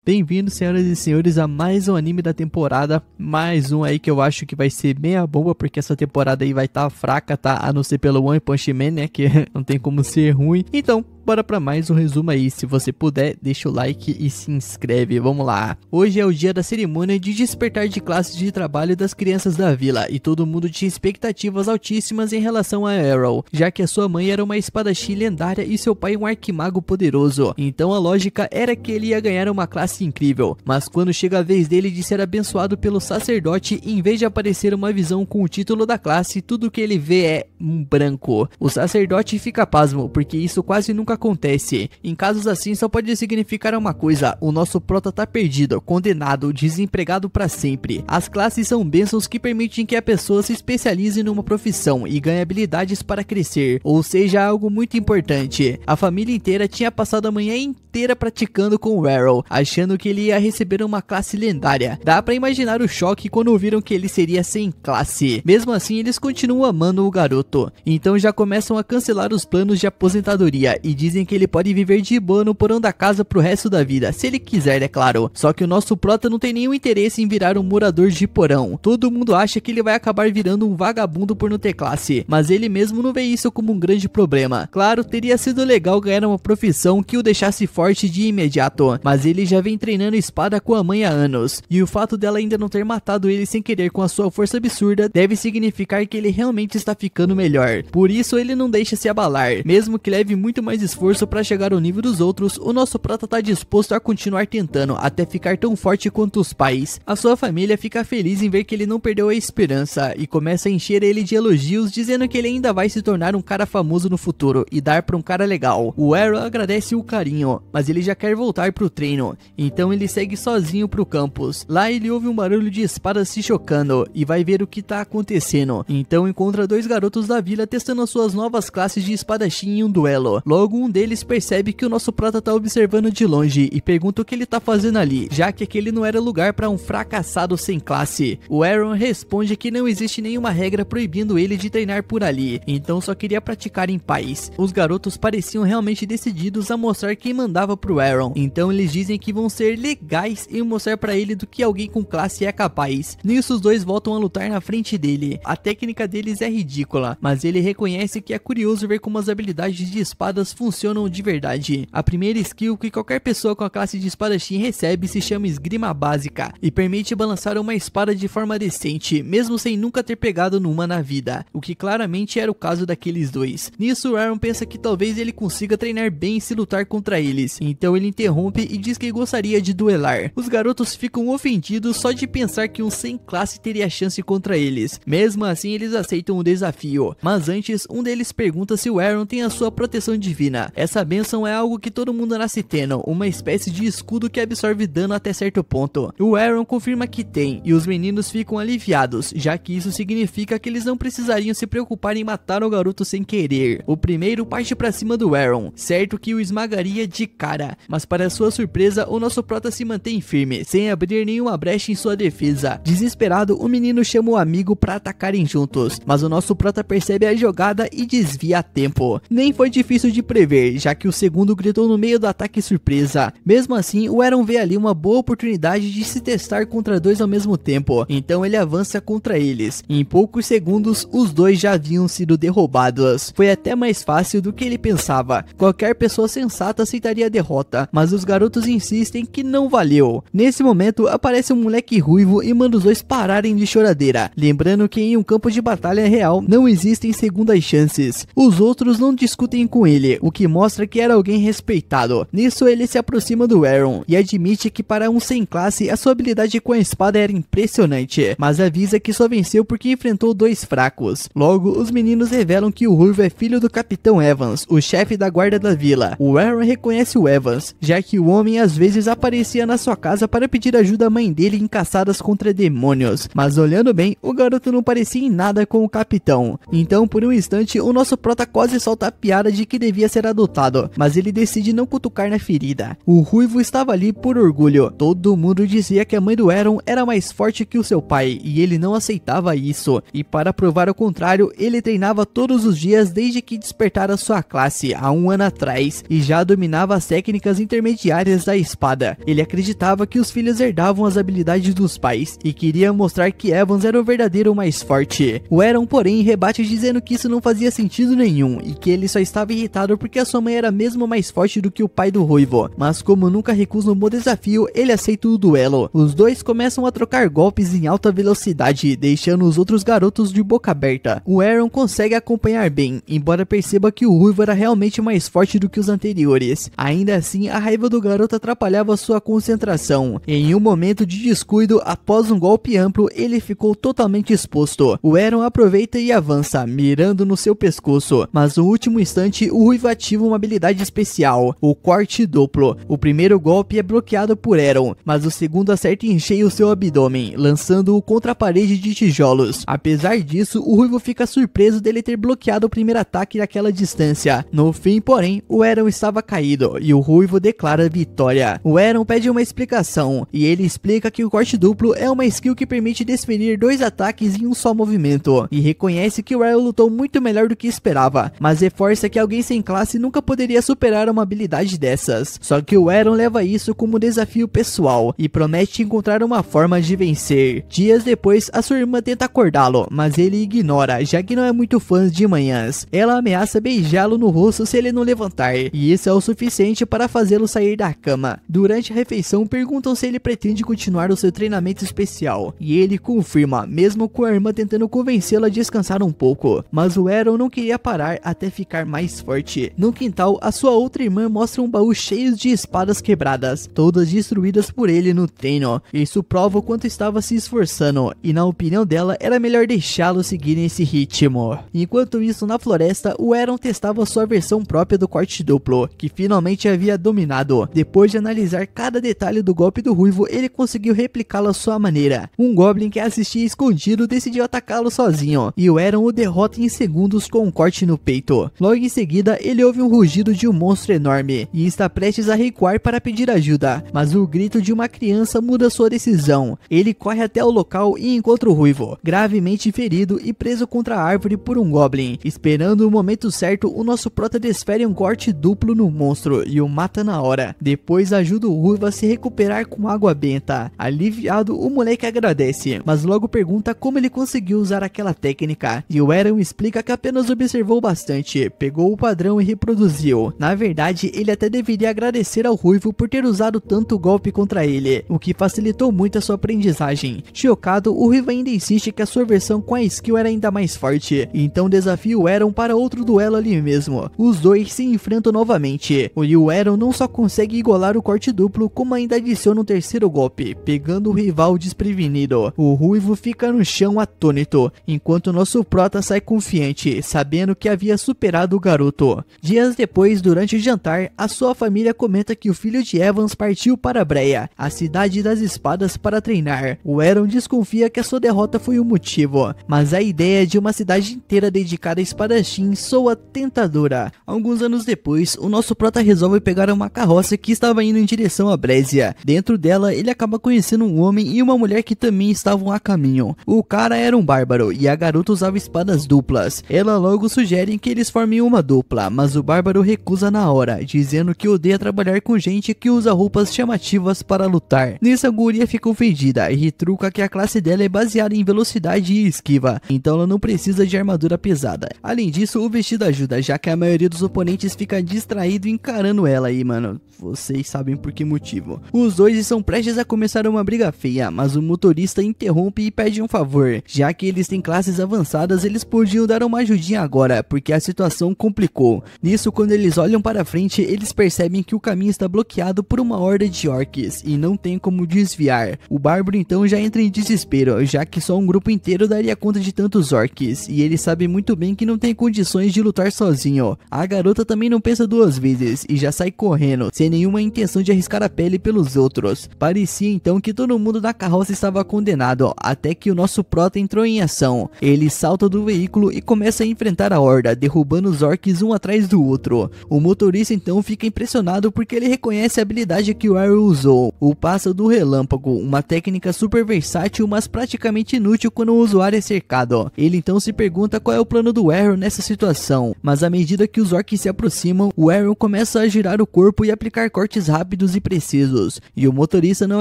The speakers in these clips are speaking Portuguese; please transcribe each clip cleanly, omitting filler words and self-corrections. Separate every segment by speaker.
Speaker 1: Bem-vindos, senhoras e senhores, a mais um anime da temporada. Mais um aí que eu acho que vai ser meia bomba, porque essa temporada aí vai estar fraca, tá? A não ser pelo One Punch Man, né? Que não tem como ser ruim. Então, bora pra mais um resumo aí. Se você puder, deixa o like e se inscreve. Vamos lá. Hoje é o dia da cerimônia de despertar de classes de trabalho das crianças da vila. E todo mundo tinha expectativas altíssimas em relação a Arrow, já que a sua mãe era uma espadachim lendária e seu pai um arquimago poderoso. Então a lógica era que ele ia ganhar uma classe incrível. Mas quando chega a vez dele de ser abençoado pelo sacerdote, em vez de aparecer uma visão com o título da classe, tudo que ele vê é um branco. O sacerdote fica pasmo, porque isso quase nunca acontece. Em casos assim só pode significar uma coisa: o nosso prota tá perdido, condenado, desempregado para sempre. As classes são bênçãos que permitem que a pessoa se especialize numa profissão e ganhe habilidades para crescer, ou seja, algo muito importante. A família inteira tinha passado a manhã inteira praticando com o Arrow, achando que ele ia receber uma classe lendária. Dá pra imaginar o choque quando viram que ele seria sem classe. Mesmo assim, eles continuam amando o garoto. Então já começam a cancelar os planos de aposentadoria e dizem que ele pode viver de boa no porão da casa pro resto da vida, se ele quiser, é claro. Só que o nosso prota não tem nenhum interesse em virar um morador de porão. Todo mundo acha que ele vai acabar virando um vagabundo por não ter classe, mas ele mesmo não vê isso como um grande problema. Claro, teria sido legal ganhar uma profissão que o deixasse forte de imediato, mas ele já vem treinando espada com a mãe há anos, e o fato dela ainda não ter matado ele sem querer com a sua força absurda deve significar que ele realmente está ficando melhor. Por isso ele não deixa se abalar, mesmo que leve muito mais esforço para chegar ao nível dos outros. O nosso prota está disposto a continuar tentando até ficar tão forte quanto os pais. A sua família fica feliz em ver que ele não perdeu a esperança e começa a encher ele de elogios, dizendo que ele ainda vai se tornar um cara famoso no futuro e dar para um cara legal. O Arrow agradece o carinho, mas ele já quer voltar pro treino. Então ele segue sozinho pro campus. Lá ele ouve um barulho de espadas se chocando e vai ver o que tá acontecendo. Então encontra dois garotos da vila testando suas novas classes de espadachim em um duelo. Logo um deles percebe que o nosso prota tá observando de longe e pergunta o que ele tá fazendo ali, já que aquele não era lugar para um fracassado sem classe. O Aaron responde que não existe nenhuma regra proibindo ele de treinar por ali, então só queria praticar em paz. Os garotos pareciam realmente decididos a mostrar quem mandava pro Aaron, então eles dizem que vão ser legais em mostrar pra ele do que alguém com classe é capaz. Nisso os dois voltam a lutar na frente dele. A técnica deles é ridícula, mas ele reconhece que é curioso ver como as habilidades de espadas funcionam de verdade. A primeira skill que qualquer pessoa com a classe de espadachim recebe se chama esgrima básica e permite balançar uma espada de forma decente, mesmo sem nunca ter pegado numa na vida, o que claramente era o caso daqueles dois. Nisso Aaron pensa que talvez ele consiga treinar bem se lutar contra eles, então ele interrompe e diz que gostaria de duelar. Os garotos ficam ofendidos só de pensar que um sem classe teria chance contra eles. Mesmo assim eles aceitam o desafio, mas antes um deles pergunta se o Aaron tem a sua proteção divina. Essa bênção é algo que todo mundo nasce tendo, uma espécie de escudo que absorve dano até certo ponto. O Aaron confirma que tem, e os meninos ficam aliviados, já que isso significa que eles não precisariam se preocupar em matar o garoto sem querer. O primeiro parte pra cima do Aaron, certo que o esmagaria de cara, mas para sua surpresa o nosso prota se mantém firme, sem abrir nenhuma brecha em sua defesa. Desesperado, o menino chama o amigo para atacarem juntos, mas o nosso prota percebe a jogada e desvia a tempo. Nem foi difícil de prever, já que o segundo gritou no meio do ataque surpresa. Mesmo assim, o Aaron vê ali uma boa oportunidade de se testar contra dois ao mesmo tempo, então ele avança contra eles. Em poucos segundos, os dois já haviam sido derrubados. Foi até mais fácil do que ele pensava. Qualquer pessoa sensata aceitaria a derrota, mas os garotos insistem que não valeu. Nesse momento aparece um moleque ruivo e manda os dois pararem de choradeira, lembrando que em um campo de batalha real não existem segundas chances. Os outros não discutem com ele, o que mostra que era alguém respeitado. Nisso ele se aproxima do Aaron e admite que para um sem classe a sua habilidade com a espada era impressionante, mas avisa que só venceu porque enfrentou dois fracos. Logo os meninos revelam que o ruivo é filho do Capitão Evans, o chefe da guarda da vila. O Aaron reconhece o Evans, já que o homem às vezes aparecia na sua casa para pedir ajuda à mãe dele em caçadas contra demônios, mas olhando bem, o garoto não parecia em nada com o capitão. Então por um instante o nosso prota quase solta a piada de que devia ser adotado, mas ele decide não cutucar na ferida. O ruivo estava ali por orgulho. Todo mundo dizia que a mãe do Aaron era mais forte que o seu pai e ele não aceitava isso, e para provar o contrário, ele treinava todos os dias desde que despertara sua classe há um ano atrás e já dominava as técnicas intermediárias da espada. Ele acreditava que os filhos herdavam as habilidades dos pais e queria mostrar que Evans era o verdadeiro mais forte. O Aaron, porém, rebate dizendo que isso não fazia sentido nenhum e que ele só estava irritado porque a sua mãe era mesmo mais forte do que o pai do ruivo, mas como nunca recusa um bom desafio, ele aceita o duelo. Os dois começam a trocar golpes em alta velocidade, deixando os outros garotos de boca aberta. O Aaron consegue acompanhar bem, embora perceba que o ruivo era realmente mais forte do que os anteriores. Ainda assim, a raiva do garoto atrapalhava sua concentração. Em um momento de descuido, após um golpe amplo, ele ficou totalmente exposto. O Aaron aproveita e avança, mirando no seu pescoço, mas no último instante, o ruivo ativa uma habilidade especial, o corte duplo. O primeiro golpe é bloqueado por Aaron, mas o segundo acerta em cheio seu abdômen, lançando-o contra a parede de tijolos. Apesar disso, o ruivo fica surpreso dele ter bloqueado o primeiro ataque naquela distância. No fim, porém, o Aaron estava caído e o ruivo declara vitória. O Aaron pede uma explicação e ele explica que o corte duplo é uma skill que permite desferir 2 ataques em um só movimento, e reconhece que o Aaron lutou muito melhor do que esperava, mas reforça que alguém sem classe nunca poderia superar uma habilidade dessas. Só que o Aaron leva isso como desafio pessoal e promete encontrar uma forma de vencer. Dias depois, a sua irmã tenta acordá-lo, mas ele ignora, já que não é muito fã de manhãs. Ela ameaça beijá-lo no rosto se ele não levantar, e isso é o suficiente para fazê-lo sair da cama. Durante a refeição, perguntam se ele pretende continuar o seu treinamento especial, e ele confirma, mesmo com a irmã tentando convencê-lo a descansar um pouco. Mas o Aaron não queria parar até ficar mais forte. No quintal, a sua outra irmã mostra um baú cheio de espadas quebradas, todas destruídas por ele no treino. Isso prova o quanto estava se esforçando, e na opinião dela, era melhor deixá-lo seguir nesse ritmo. Enquanto isso, na floresta, o Aaron testava sua versão própria do corte duplo, que finalmente havia dominado. Depois de analisar cada detalhe do golpe do ruivo, ele conseguiu replicá-lo à sua maneira. Um goblin que assistia escondido decidiu atacá-lo sozinho, e o Aaron o derrota em segundos com um corte no peito. Logo em seguida, ele ouve um rugido de um monstro enorme, e está prestes a recuar para pedir ajuda, mas o grito de uma criança muda sua decisão. Ele corre até o local e encontra o ruivo, gravemente ferido e preso contra a árvore por um goblin. Esperando o momento certo, o nosso prota desfere um corte duplo no monstro e o mata na hora. Depois ajuda o ruivo a se recuperar com água benta. Aliviado, o moleque agradece, mas logo pergunta como ele conseguiu usar aquela técnica, e o Aaron explica que apenas observou bastante, pegou o padrão e reproduziu. Na verdade, ele até deveria agradecer ao ruivo por ter usado tanto golpe contra ele, o que facilitou muito a sua aprendizagem. Chocado, o ruivo ainda insiste que a sua versão com a skill era ainda mais forte, então desafia o Aaron para outro duelo ali mesmo. Os dois se enfrentam novamente, e o Aaron não só consegue igualar o corte duplo, como ainda adiciona um terceiro golpe, pegando o rival desprevenido. O ruivo fica no chão atônito, enquanto nosso prota sai confiante, sabendo que havia superado o garoto. Dias depois, durante o jantar, a sua família comenta que o filho de Evans partiu para Breia, a cidade das espadas, para treinar. O Aaron desconfia que a sua derrota foi o motivo, mas a ideia de uma cidade inteira dedicada a espadachim soa tentadora. Alguns anos depois, o nosso prota resolve pegar uma carroça que estava indo em direção a Brésia. Dentro dela, ele acaba conhecendo um homem e uma mulher que também estavam a caminho. O cara era um bárbaro e a garota usava espadas duplas. Ela logo sugere que eles formem uma dupla, mas o bárbaro recusa na hora, dizendo que odeia trabalhar com gente que usa roupas chamativas para lutar. Nisso, a guria fica ofendida e retruca que a classe dela é baseada em velocidade e esquiva, então ela não precisa de armadura pesada. Além disso, o vestido ajuda, já que a maioria dos oponentes fica distraído encarando ela aí, mano. Vocês sabem por que motivo. Os dois estão prestes a começar uma briga feia, mas o motorista interrompe e pede um favor. Já que eles têm classes avançadas, eles podiam dar uma ajudinha agora, porque a situação complicou. Nisso, quando eles olham para frente, eles percebem que o caminho está bloqueado por uma horda de orcs e não tem como desviar. O bárbaro então já entra em desespero, já que só um grupo inteiro daria conta de tantos orcs, e ele sabe muito bem que não tem condições de lutar sozinho. A garota também não pensa duas vezes e já sai correndo, sem nenhuma intenção de arriscar a pele pelos outros. Parecia então que todo mundo da carroça estava condenado, até que o nosso prota entrou em ação. Ele salta do veículo e começa a enfrentar a horda, derrubando os orcs um atrás do outro. O motorista então fica impressionado porque ele reconhece a habilidade que o Aaron usou, o passo do relâmpago, uma técnica super versátil, mas praticamente inútil quando o usuário é cercado. Ele então se pergunta qual é o plano do Aaron nessa situação, mas à medida que os orcs se aproximam, o Aaron começa a girar o corpo e aplicar cortes rápidos e precisos. E o motorista não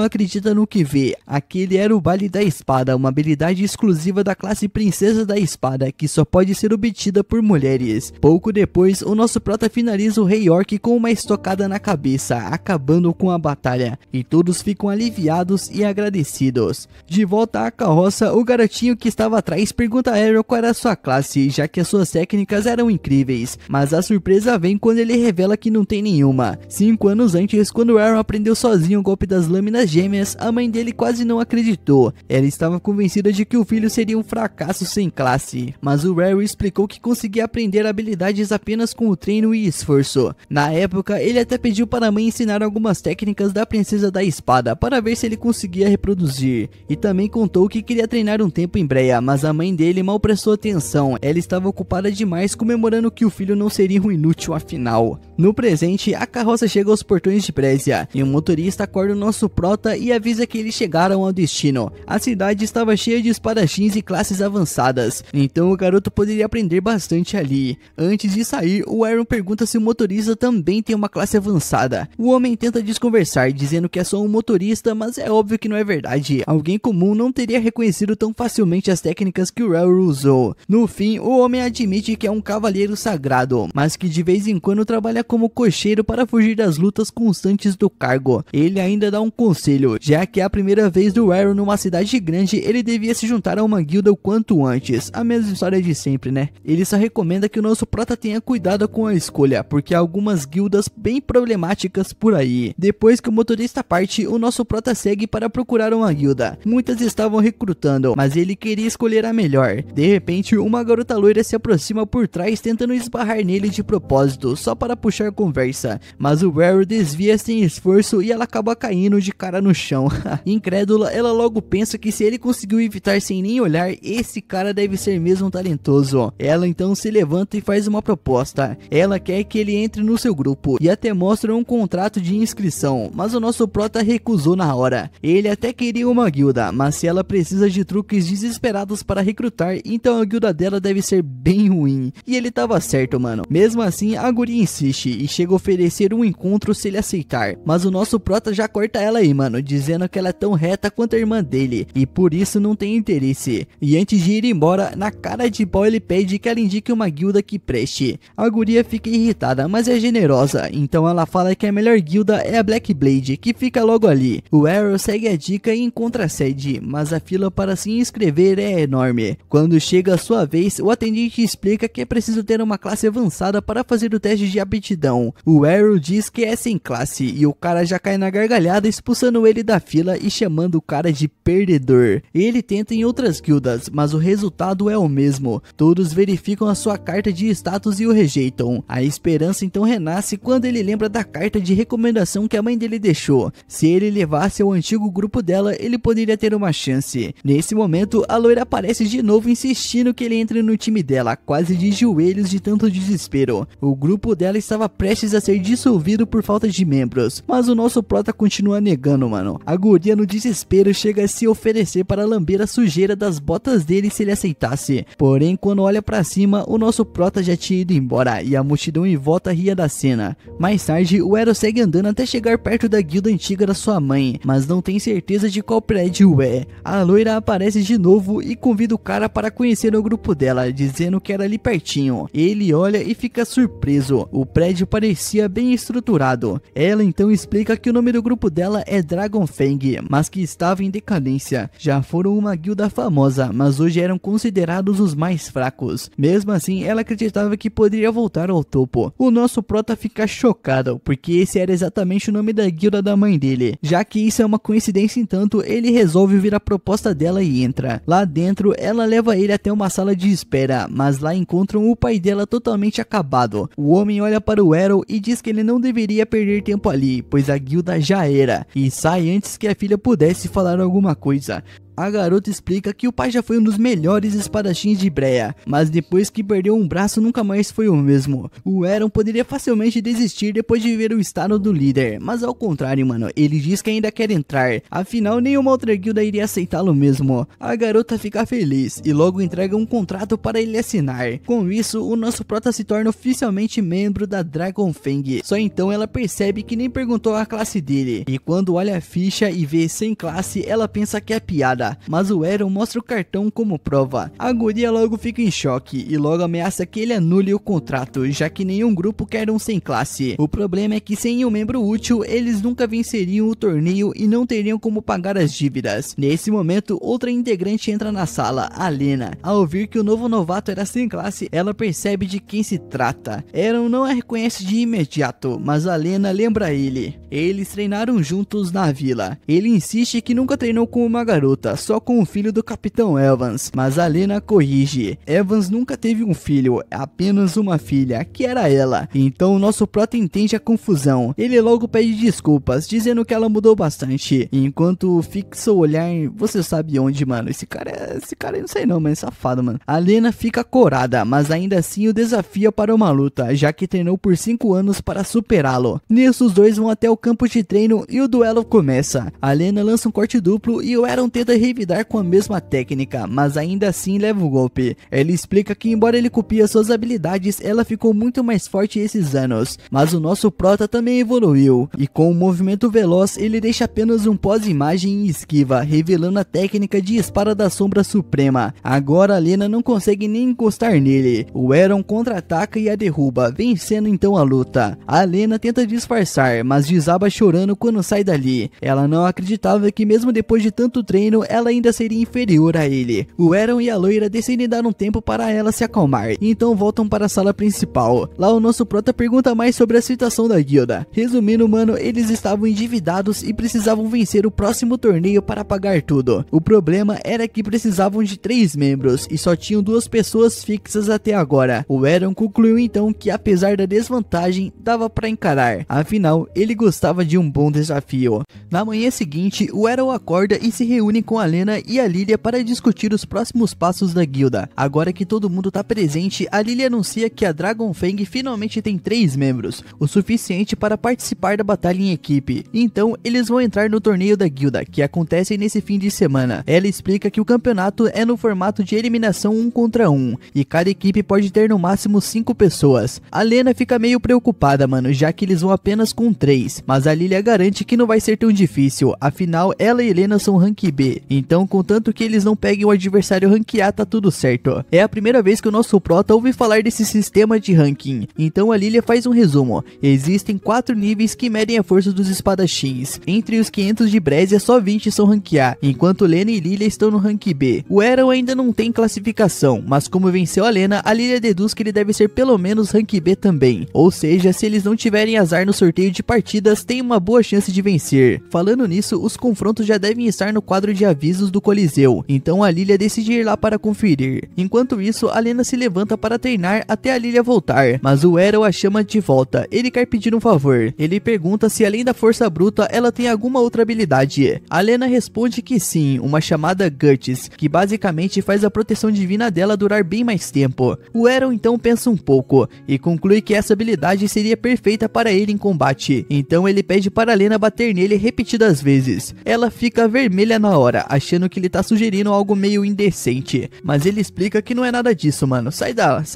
Speaker 1: acredita no que vê. Aquele era o baile da espada, uma habilidade exclusiva da classe Princesa da Espada, que só pode ser obtida por mulheres. Pouco depois, o nosso prota finaliza o Rei Orc com uma estocada na cabeça, acabando com a batalha. E todos ficam aliviados e agradecidos. De volta à carroça, o garotinho que estava atrás pergunta a Arrow qual era a sua classe, já que as suas técnicas eram incríveis. Mas a surpresa vem quando ele revela que não tem nenhuma. 5 anos antes, quando Arrow aprendeu sozinho o golpe das lâminas gêmeas, a mãe dele quase não acreditou. Ela estava convencida de que o filho seria um fracasso sem classe. Mas o Arrow explicou que conseguia aprender habilidades apenas com o treino e esforço. Na época, ele até pediu para a mãe ensinar algumas técnicas da Princesa da Espada, para ver se ele conseguia reproduzir. E também contou que queria treinar um tempo em Breia, mas a mãe dele mal prestou atenção. Ela estava ocupada demais comemorando que o filho não seria um inútil afinal. No presente, a carroça chega aos portões de Brésia, e o motorista acorda o nosso prota e avisa que eles chegaram ao destino. A cidade estava cheia de espadachins e classes avançadas, então o garoto poderia aprender bastante ali. Antes de sair, o Aaron pergunta se o motorista também tem uma classe avançada. O homem tenta desconversar, dizendo que é só um motorista, mas é óbvio que não é verdade. Alguém comum não teria reconhecido tão facilmente as técnicas que o Aaron usou. No fim, o homem admite que é um cavaleiro sagrado, mas que de vez em quando trabalha como cocheiro para fugir das lutas constantes do cargo. Ele ainda dá um conselho, já que é a primeira vez do Aaron numa cidade grande, ele devia se juntar a uma guilda o quanto antes. A mesma história de sempre, né? Ele só recomenda que o nosso prota tenha cuidado com a escolha, porque há algumas guildas bem problemáticas por aí. Depois que o motorista parte, o nosso prota segue para procurar uma guilda. Muitas estavam recrutando, mas ele queria escolher a melhor. De repente, uma garota loira se aproxima por trás, tentando esbarrar nele de propósito, só para puxar conversa. Mas o Aaron desvia sem esforço e ela acaba caindo de cara no chão. Incrédula, ela logo pensa que se ele conseguiu evitar sem nem olhar, esse cara deve ser mesmo talentoso. Ela então se levanta e faz uma proposta. Ela quer que ele entre no seu grupo e até mostra um contrato de inscrição, mas o nosso prota recusou na hora. Ele até queria uma guilda, mas se ela precisa de truques desesperados para recrutar, então a guilda dela deve ser bem ruim. E ele tava certo, mano. Mesmo assim, a guria insiste e chega a oferecer um encontro se ele aceitar, mas o nosso prota já corta ela aí, mano, dizendo que ela é tão reta quanto a irmã dele e por isso não tem interesse. E antes de ir embora, na cara de pau ele pede que ela indique uma guilda que preste. A guria fica irritada, mas é generosa, então ela fala que a melhor guilda é a Black Blade, que fica logo ali. O Arrow segue a dica e encontra a sede, mas a fila para se inscrever é enorme. Quando chega a sua vez, o atendente explica que é preciso ter uma classe avançada para fazer o teste de aptidão. O Arrow diz que é sem classe e o cara já cai na gargalhada, expulsando ele da fila e chamando o cara de perdedor. Ele tenta em outras guildas, mas o resultado é o mesmo. Todos verificam a sua carta de status e o rejeitam. A esperança então renasce quando ele lembra da carta de recomendação que a mãe dele deixou. Se ele levasse ao antigo grupo dela, ele poderia ter uma chance. Nesse momento, a loira aparece de novo insistindo que ele entre no time dela, quase de joelhos de tanto desespero. O grupo dela estava prestes a ser dissolvido por falta de membros, mas o nosso prota continua negando, mano. A guria no desespero chega a se oferecer para lamber a sujeira das botas dele se ele aceitasse. Porém, quando olha pra cima, o nosso prota já tinha ido embora e a multidão em volta ria da cena. Mais tarde, o Aaron segue andando até chegar perto da guilda antiga da sua mãe, mas não tem certeza de qual prédio é. A loira aparece de novo e convida o cara para conhecer o grupo dela, dizendo que era ali pertinho. Ele olha e fica surpreso. O prédio parecia bem estruturado. Ela então explica que o nome do grupo dela é Dragonfang, mas que estava em decadência. Já foram uma guilda famosa, mas hoje eram considerados os mais fracos. Mesmo assim, ela acreditava que poderia voltar ao topo. O nosso prota fica chocado, porque esse era exatamente o nome da guilda da mãe dele. Já que isso é uma coincidência, entanto, ele resolve ouvir a proposta dela e entra. Lá dentro, ela leva ele até uma sala de espera, mas lá encontram o pai dela totalmente acabado. O homem olha para o Arrow e diz que ele não deveria perder tempo ali, pois a guilda já era, e sai antes que a filha pudesse falar alguma coisa. A garota explica que o pai já foi um dos melhores espadachins de Breya, mas depois que perdeu um braço nunca mais foi o mesmo. O Eren poderia facilmente desistir depois de ver o estado do líder, mas ao contrário, mano, ele diz que ainda quer entrar, afinal nenhuma outra guilda iria aceitá-lo mesmo. A garota fica feliz e logo entrega um contrato para ele assinar. Com isso, o nosso prota se torna oficialmente membro da Dragon Fang. Só então ela percebe que nem perguntou a classe dele, e quando olha a ficha e vê sem classe, ela pensa que é piada, mas o Eren mostra o cartão como prova. A guria logo fica em choque e logo ameaça que ele anule o contrato, já que nenhum grupo quer um sem classe. O problema é que sem um membro útil, eles nunca venceriam o torneio e não teriam como pagar as dívidas. Nesse momento, outra integrante entra na sala, a Lena. Ao ouvir que o novo novato era sem classe, ela percebe de quem se trata. Eren não a reconhece de imediato, mas a Lena lembra ele. Eles treinaram juntos na vila. Ele insiste que nunca treinou com uma garota, só com o filho do Capitão Evans, mas a Lena corrige. Evans nunca teve um filho, apenas uma filha, que era ela. Então o nosso prota entende a confusão. Ele logo pede desculpas, dizendo que ela mudou bastante, enquanto fixa o olhar, você sabe onde, mano. Esse cara eu não sei não, mas é safado, mano. A Lena fica corada, mas ainda assim o desafia para uma luta, já que treinou por 5 anos para superá-lo. Nisso os dois vão até o campo de treino e o duelo começa. A Lena lança um corte duplo e o Eren tenta revidar com a mesma técnica, mas ainda assim leva o golpe. Ela explica que embora ele copie suas habilidades, ela ficou muito mais forte esses anos, mas o nosso prota também evoluiu, e com um movimento veloz ele deixa apenas um pós-imagem e esquiva, revelando a técnica de espada da sombra suprema. Agora a Lena não consegue nem encostar nele. O Eren contra-ataca e a derruba, vencendo então a luta. A Lena tenta disfarçar, mas desaba chorando quando sai dali. Ela não acreditava que mesmo depois de tanto treino, ela ainda seria inferior a ele. O Eren e a loira decidem dar um tempo para ela se acalmar, então voltam para a sala principal. Lá o nosso prota pergunta mais sobre a situação da guilda. Resumindo, mano, eles estavam endividados e precisavam vencer o próximo torneio para pagar tudo. O problema era que precisavam de 3 membros e só tinham 2 pessoas fixas até agora. O Eren concluiu então que apesar da desvantagem, dava para encarar. Afinal, ele gostava de um bom desafio. Na manhã seguinte, o Eren acorda e se reúne com a Lena e a Lilia para discutir os próximos passos da guilda. Agora que todo mundo tá presente, a Lilia anuncia que a Dragon Fang finalmente tem 3 membros, o suficiente para participar da batalha em equipe. Então, eles vão entrar no torneio da guilda, que acontece nesse fim de semana. Ela explica que o campeonato é no formato de eliminação 1 contra 1, e cada equipe pode ter no máximo 5 pessoas. A Lena fica meio preocupada, mano, já que eles vão apenas com 3, mas a Lilia garante que não vai ser tão difícil, afinal ela e Helena são rank B, então contanto que eles não peguem o adversário rank A, tá tudo certo. É a primeira vez que o nosso prota ouve falar desse sistema de ranking, então a Lilia faz um resumo. Existem 4 níveis que medem a força dos espadachins. Entre os 500 de Brésia, só 20 são rank A, enquanto Lena e Lilia estão no rank B. O Eren ainda não tem classificação, mas como venceu a Lena, a Lilia deduz que ele deve ser pelo menos rank B também. Ou seja, se eles não tiverem azar no sorteio de partidas, tem uma boa chance de vencer. Falando nisso, os confrontos já devem estar no quadro de avisos do Coliseu, então a Lilia decide ir lá para conferir. Enquanto isso, a Lena se levanta para treinar até a Lilia voltar, mas o Eren a chama de volta. Ele quer pedir um favor. Ele pergunta se além da força bruta, ela tem alguma outra habilidade. A Lena responde que sim, uma chamada Guts, que basicamente faz a proteção divina dela durar bem mais tempo. O Eren então pensa um pouco e conclui que essa habilidade seria perfeita para ele em combate, então ele pede para a Lena bater nele repetidas vezes. Ela fica vermelha na hora, achando que ele tá sugerindo algo meio indecente, mas ele explica que não é nada disso, mano. Sai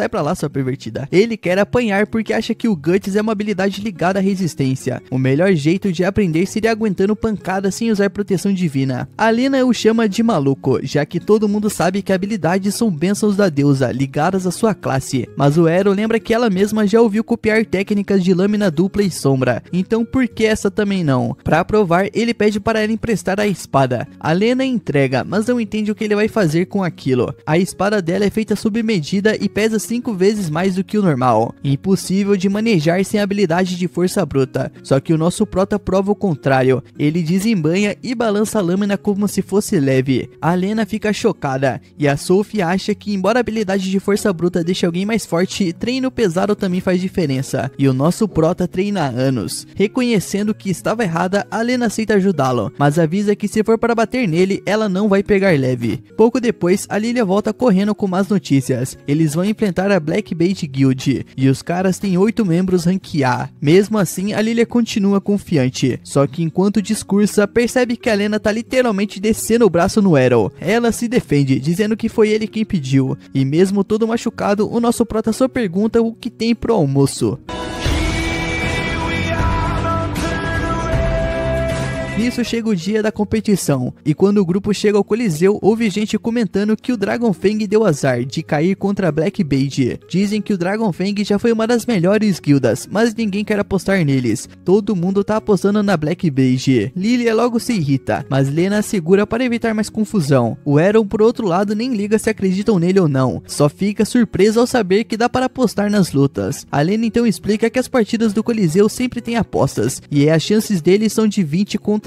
Speaker 1: pra lá, sua pervertida. Ele quer apanhar porque acha que o Guts é uma habilidade ligada à resistência. O melhor jeito de aprender seria aguentando pancada sem usar proteção divina. A Lena o chama de maluco, já que todo mundo sabe que habilidades são bênçãos da deusa, ligadas à sua classe. Mas o Eren lembra que ela mesma já ouviu copiar técnicas de lâmina dupla e sombra, então por que essa também não? Pra provar, ele pede para ela emprestar a espada. A Lena entrega, mas não entende o que ele vai fazer com aquilo. A espada dela é feita sob medida e pesa 5 vezes mais do que o normal. Impossível de manejar sem habilidade de força bruta. Só que o nosso prota prova o contrário. Ele desembanha e balança a lâmina como se fosse leve. A Lena fica chocada e a Sophie acha que embora a habilidade de força bruta deixe alguém mais forte, treino pesado também faz diferença. E o nosso prota treina há anos. Reconhecendo que estava errada, a Lena aceita ajudá-lo, mas avisa que se for para bater nele, ele, ela não vai pegar leve. Pouco depois, a Lilia volta correndo com más notícias. Eles vão enfrentar a Black Bait Guild, e os caras têm 8 membros rank A. Mesmo assim, a Lilia continua confiante. Só que enquanto discursa, percebe que a Lena tá literalmente descendo o braço no Errol. Ela se defende, dizendo que foi ele quem pediu. E mesmo todo machucado, o nosso prota só pergunta o que tem pro almoço. Nisso chega o dia da competição, e quando o grupo chega ao Coliseu, houve gente comentando que o Dragon Fang deu azar de cair contra a Black Bait. Dizem que o Dragon Fang já foi uma das melhores guildas, mas ninguém quer apostar neles. Todo mundo tá apostando na Black Bait. Lilia logo se irrita, mas Lena segura para evitar mais confusão. O Errol, por outro lado, nem liga se acreditam nele ou não, só fica surpreso ao saber que dá para apostar nas lutas. A Lena então explica que as partidas do Coliseu sempre tem apostas, e as chances deles são de 20 contra 1.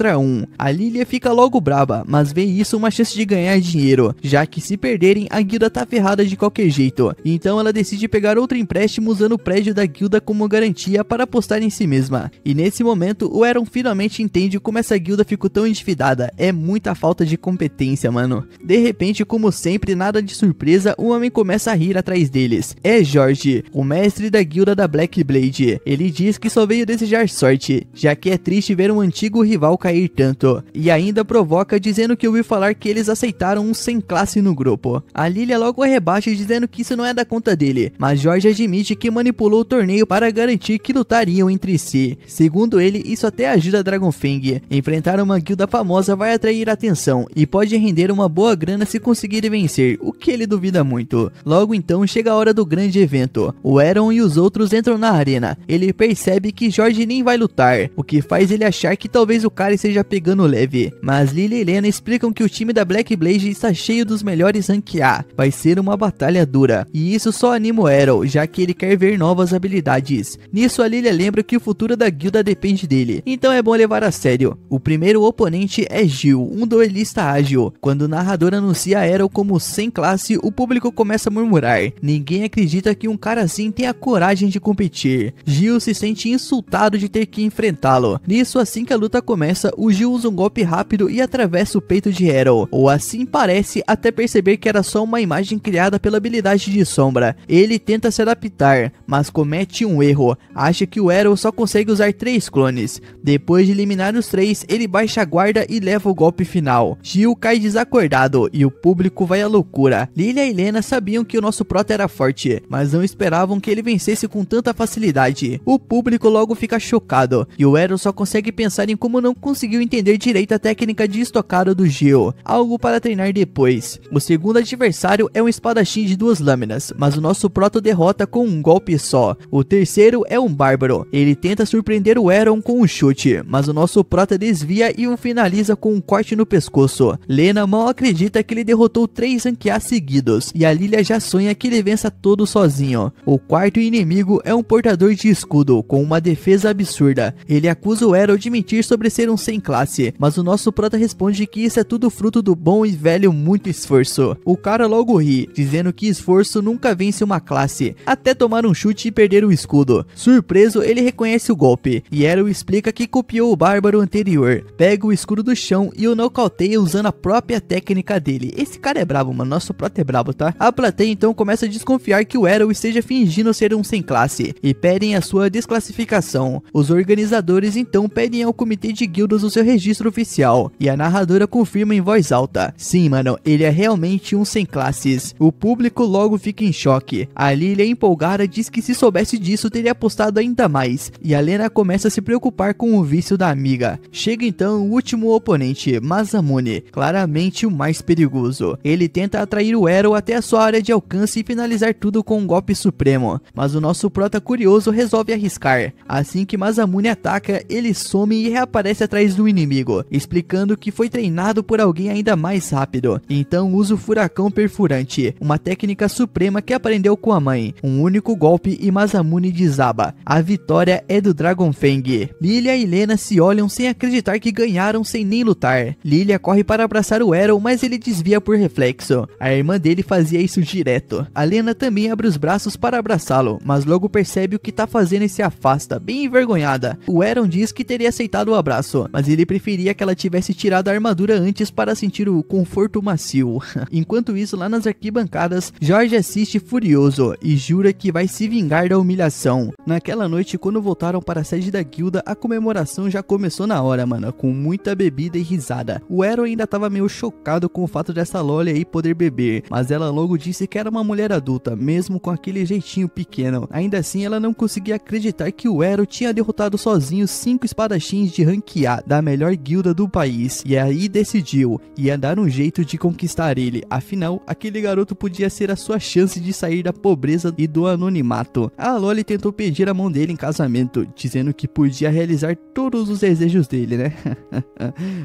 Speaker 1: A Lilia fica logo braba, mas vê isso uma chance de ganhar dinheiro, já que se perderem, a guilda tá ferrada de qualquer jeito. Então ela decide pegar outro empréstimo usando o prédio da guilda como garantia para apostar em si mesma. E nesse momento, o Errol finalmente entende como essa guilda ficou tão endividada. É muita falta de competência, mano. De repente, como sempre, nada de surpresa, o homem começa a rir atrás deles. É Jorge, o mestre da guilda da Black Blade. Ele diz que só veio desejar sorte, já que é triste ver um antigo rival cair tanto, e ainda provoca dizendo que ouviu falar que eles aceitaram um sem classe no grupo. A Lilia logo rebaixa dizendo que isso não é da conta dele, mas Jorge admite que manipulou o torneio para garantir que lutariam entre si. Segundo ele, isso até ajuda a Dragon Fang. Enfrentar uma guilda famosa vai atrair atenção e pode render uma boa grana se conseguirem vencer, o que ele duvida muito. Logo então chega a hora do grande evento. O Errol e os outros entram na arena. Ele percebe que Jorge nem vai lutar, o que faz ele achar que talvez o cara esteja pegando leve, mas Lilia e Lena explicam que o time da Black Blade está cheio dos melhores rank A, vai ser uma batalha dura, e isso só anima o Errol, já que ele quer ver novas habilidades. Nisso a Lilia lembra que o futuro da guilda depende dele, então é bom levar a sério. O primeiro oponente é Gil, um duelista ágil. Quando o narrador anuncia Errol como sem classe, o público começa a murmurar. Ninguém acredita que um cara assim tenha coragem de competir. Gil se sente insultado de ter que enfrentá-lo. Nisso, assim que a luta começa, o Gil usa um golpe rápido e atravessa o peito de Errol, ou assim parece, até perceber que era só uma imagem criada pela habilidade de sombra. Ele tenta se adaptar, mas comete um erro, acha que o Errol só consegue usar 3 clones. Depois de eliminar os 3, ele baixa a guarda e leva o golpe final. Gil cai desacordado e o público vai à loucura. Lilia e Lena sabiam que o nosso prota era forte, mas não esperavam que ele vencesse com tanta facilidade. O público logo fica chocado, e o Errol só consegue pensar em como não conseguiu entender direito a técnica de estocada do Gil, algo para treinar depois. O segundo adversário é um espadachim de 2 lâminas, mas o nosso proto derrota com um golpe só. O terceiro é um bárbaro, ele tenta surpreender o Errol com um chute, mas o nosso prota desvia e o finaliza com um corte no pescoço. Lena mal acredita que ele derrotou 3 rank A seguidos, e a Lilia já sonha que ele vença todo sozinho. O quarto inimigo é um portador de escudo, com uma defesa absurda. Ele acusa o Errol de mentir sobre ser um sem classe, mas o nosso prota responde que isso é tudo fruto do bom e velho muito esforço. O cara logo ri, dizendo que esforço nunca vence uma classe, até tomar um chute e perder o escudo. Surpreso, ele reconhece o golpe, e Errol explica que copiou o bárbaro anterior, pega o escudo do chão e o nocauteia usando a própria técnica dele. Esse cara é brabo, mano, nosso prota é brabo, tá? A plateia então começa a desconfiar que o Errol esteja fingindo ser um sem classe, e pedem a sua desclassificação. Os organizadores então pedem ao comitê de guildas o seu registro oficial, e a narradora confirma em voz alta: sim, mano, ele é realmente um sem classes. O público logo fica em choque. A Lilia, empolgada, diz que se soubesse disso teria apostado ainda mais, e a Lena começa a se preocupar com o vício da amiga. Chega então o último oponente, Masamune, claramente o mais perigoso. Ele tenta atrair o Errol até a sua área de alcance e finalizar tudo com um golpe supremo, mas o nosso prota curioso resolve arriscar. Assim que Masamune ataca, ele some e reaparece atrás do inimigo, explicando que foi treinado por alguém ainda mais rápido. Então usa o furacão perfurante, uma técnica suprema que aprendeu com a mãe. Um único golpe e Masamune desaba. A vitória é do Dragon Fang. Lilia e Lena se olham sem acreditar que ganharam sem nem lutar. Lilia corre para abraçar o Errol, mas ele desvia por reflexo. A irmã dele fazia isso direto. A Lena também abre os braços para abraçá-lo, mas logo percebe o que tá fazendo e se afasta, bem envergonhada. O Errol diz que teria aceitado o abraço, mas ele preferia que ela tivesse tirado a armadura antes para sentir o conforto macio. Enquanto isso, lá nas arquibancadas, Jorge assiste furioso e jura que vai se vingar da humilhação. Naquela noite, quando voltaram para a sede da guilda, a comemoração já começou na hora, mano, com muita bebida e risada. O Ero ainda tava meio chocado com o fato dessa Loli aí poder beber, mas ela logo disse que era uma mulher adulta, mesmo com aquele jeitinho pequeno. Ainda assim, ela não conseguia acreditar que o Ero tinha derrotado sozinho 5 espadachins de rank A da melhor guilda do país, e aí decidiu, ia dar um jeito de conquistar ele. Afinal, aquele garoto podia ser a sua chance de sair da pobreza e do anonimato. A Loli tentou pedir a mão dele em casamento, dizendo que podia realizar todos os desejos dele, né?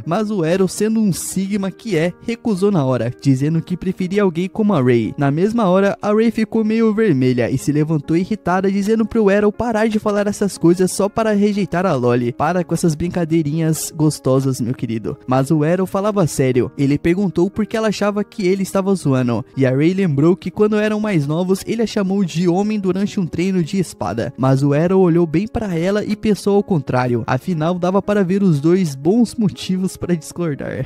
Speaker 1: Mas o Ero, sendo um Sigma que é, recusou na hora, dizendo que preferia alguém como a Ray. Na mesma hora, a Ray ficou meio vermelha e se levantou irritada, dizendo pro Ero parar de falar essas coisas só para rejeitar a Loli. Para com essas brincadeirinhas gostosas, meu querido. Mas o Ero falava sério. Ele perguntou por que ela achava que ele estava zoando, e a Ray lembrou que quando eram mais novos, ele a chamou de homem durante um treino de espada. Mas o Ero olhou bem para ela e pensou ao contrário. Afinal, dava para ver os dois bons motivos para discordar.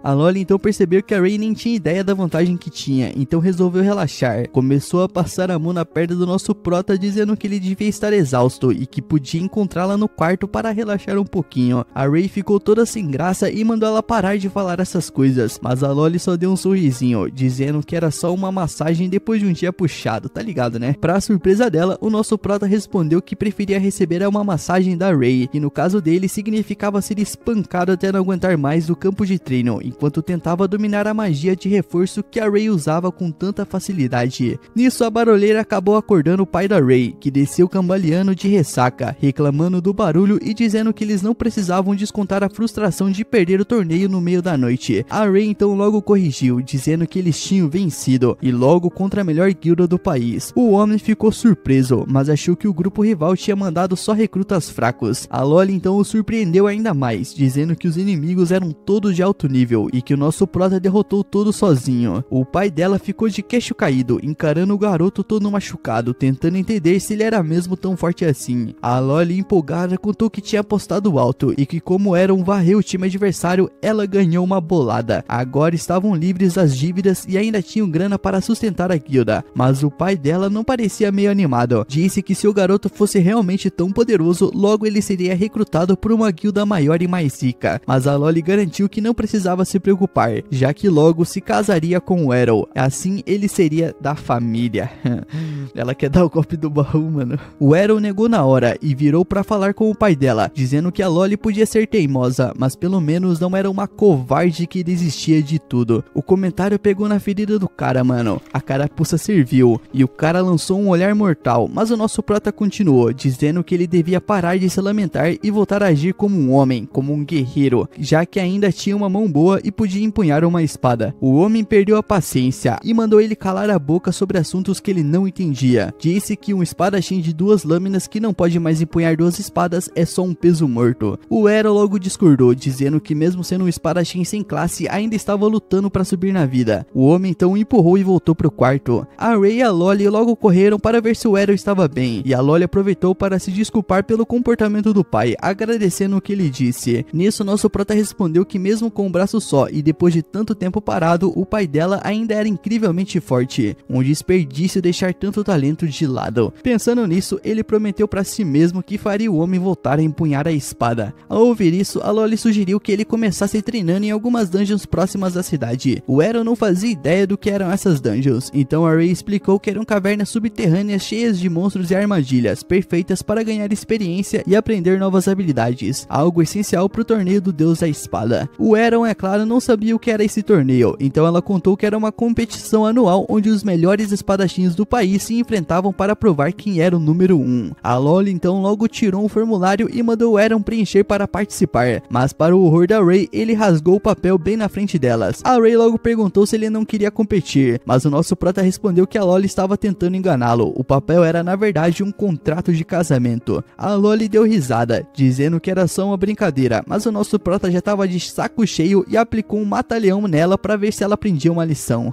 Speaker 1: A Loli então percebeu que a Ray nem tinha ideia da vantagem que tinha, então resolveu relaxar. Começou a passar a mão na perna do nosso prota, dizendo que ele devia estar exausto e que podia encontrá-la no quarto para relaxar um pouquinho. A Ray ficou toda sem graça e mandou ela parar de falar essas coisas, mas a Loli só deu um sorrisinho, dizendo que era só uma massagem depois de um dia puxado, tá ligado, né? Pra surpresa dela, o nosso prota respondeu que preferia receber uma massagem da Ray, e no caso dele significava ser espancado até não aguentar mais do campo de treino, enquanto tentava dominar a magia de reforço que a Ray usava com tanta facilidade. Nisso, a barulheira acabou acordando o pai da Ray, que desceu cambaleando de ressaca, reclamando do barulho e dizendo que eles não precisavam descontar a frustração de perder o torneio no meio da noite. A Ray então logo corrigiu, dizendo que eles tinham vencido, e logo contra a melhor guilda do país. O homem ficou surpreso, mas achou que o grupo rival tinha mandado só recrutas fracos. A Loli então o surpreendeu ainda mais, dizendo que os inimigos eram todos de alto nível e que o nosso prota derrotou todos sozinho. O pai dela ficou de queixo caído, encarando o garoto todo machucado, tentando entender se ele era mesmo tão forte assim. A Loli, empolgada, contou que tinha apostado alto e que, como Eren varreu o time adversário, ela ganhou uma bolada. Agora estavam livres das dívidas e ainda tinham grana para sustentar a guilda, mas o pai dela não parecia meio animado. Disse que se o garoto fosse realmente tão poderoso, logo ele seria recrutado por uma guilda maior e mais rica. Mas a Loli garantiu que não precisava se preocupar, já que logo se casaria com o Eren. Assim ele seria da família. Ela quer dar o golpe do baú, mano. O Eren negou na hora e virou pra falar com o pai dela, dizendo que a Loli podia ser teimosa, mas pelo menos não era uma covarde que desistia de tudo. O comentário pegou na ferida do cara, mano. A carapuça serviu e o cara lançou um olhar mortal, mas o nosso prota continuou, dizendo que ele devia parar de se lamentar e voltar a agir como um homem, como um guerreiro, já que ainda tinha uma mão boa e podia empunhar uma espada. O homem perdeu a paciência e mandou ele calar a boca sobre assuntos que ele não entendia. Disse que um espadachim de 2 lâminas que não pode mais empunhar 2 espadas é só um peso morto. O Eren logo discordou, dizendo que mesmo sendo um espadachim sem classe, ainda estava lutando para subir na vida. O homem então o empurrou e voltou pro quarto. A Ray e a Loli logo correram para ver se o Eren estava bem, e a Loli aproveitou para se desculpar pelo comportamento do pai, agradecendo o que ele disse. Nisso, nosso prota respondeu que mesmo com um braço só e depois de tanto tempo parado, o pai dela ainda era incrivelmente forte. Um desperdício deixar tanto talento de lado. Pensando nisso, ele prometeu para si mesmo que faria o homem voltar a empunhar a espada. Ao ouvir isso, a Loli sugeriu que ele começasse treinando em algumas dungeons próximas da cidade. O Eren não fazia ideia do que eram essas dungeons, então a Ray explicou que eram cavernas subterrâneas cheias de monstros e armadilhas, perfeitas para ganhar experiência e aprender novas habilidades, algo essencial para o torneio do Deus da Espada. O Eren, é claro, não sabia o que era esse torneio, então ela contou que era uma competição anual onde os melhores espadachins do país se enfrentavam para provar quem era o número 1. A Loli então logo tirou um formulário e mandou o Eren preencher para participar, mas para o horror da Ray, ele rasgou o papel bem na frente delas. A Ray logo perguntou se ele não queria competir, mas o nosso prota respondeu que a Loli estava tentando enganá-lo. O papel era na verdade um contrato de casamento. A Loli deu risada, dizendo que era só uma brincadeira, mas o nosso prota já estava de saco cheio e aplicou um mata-leão nela para ver se ela aprendia uma lição.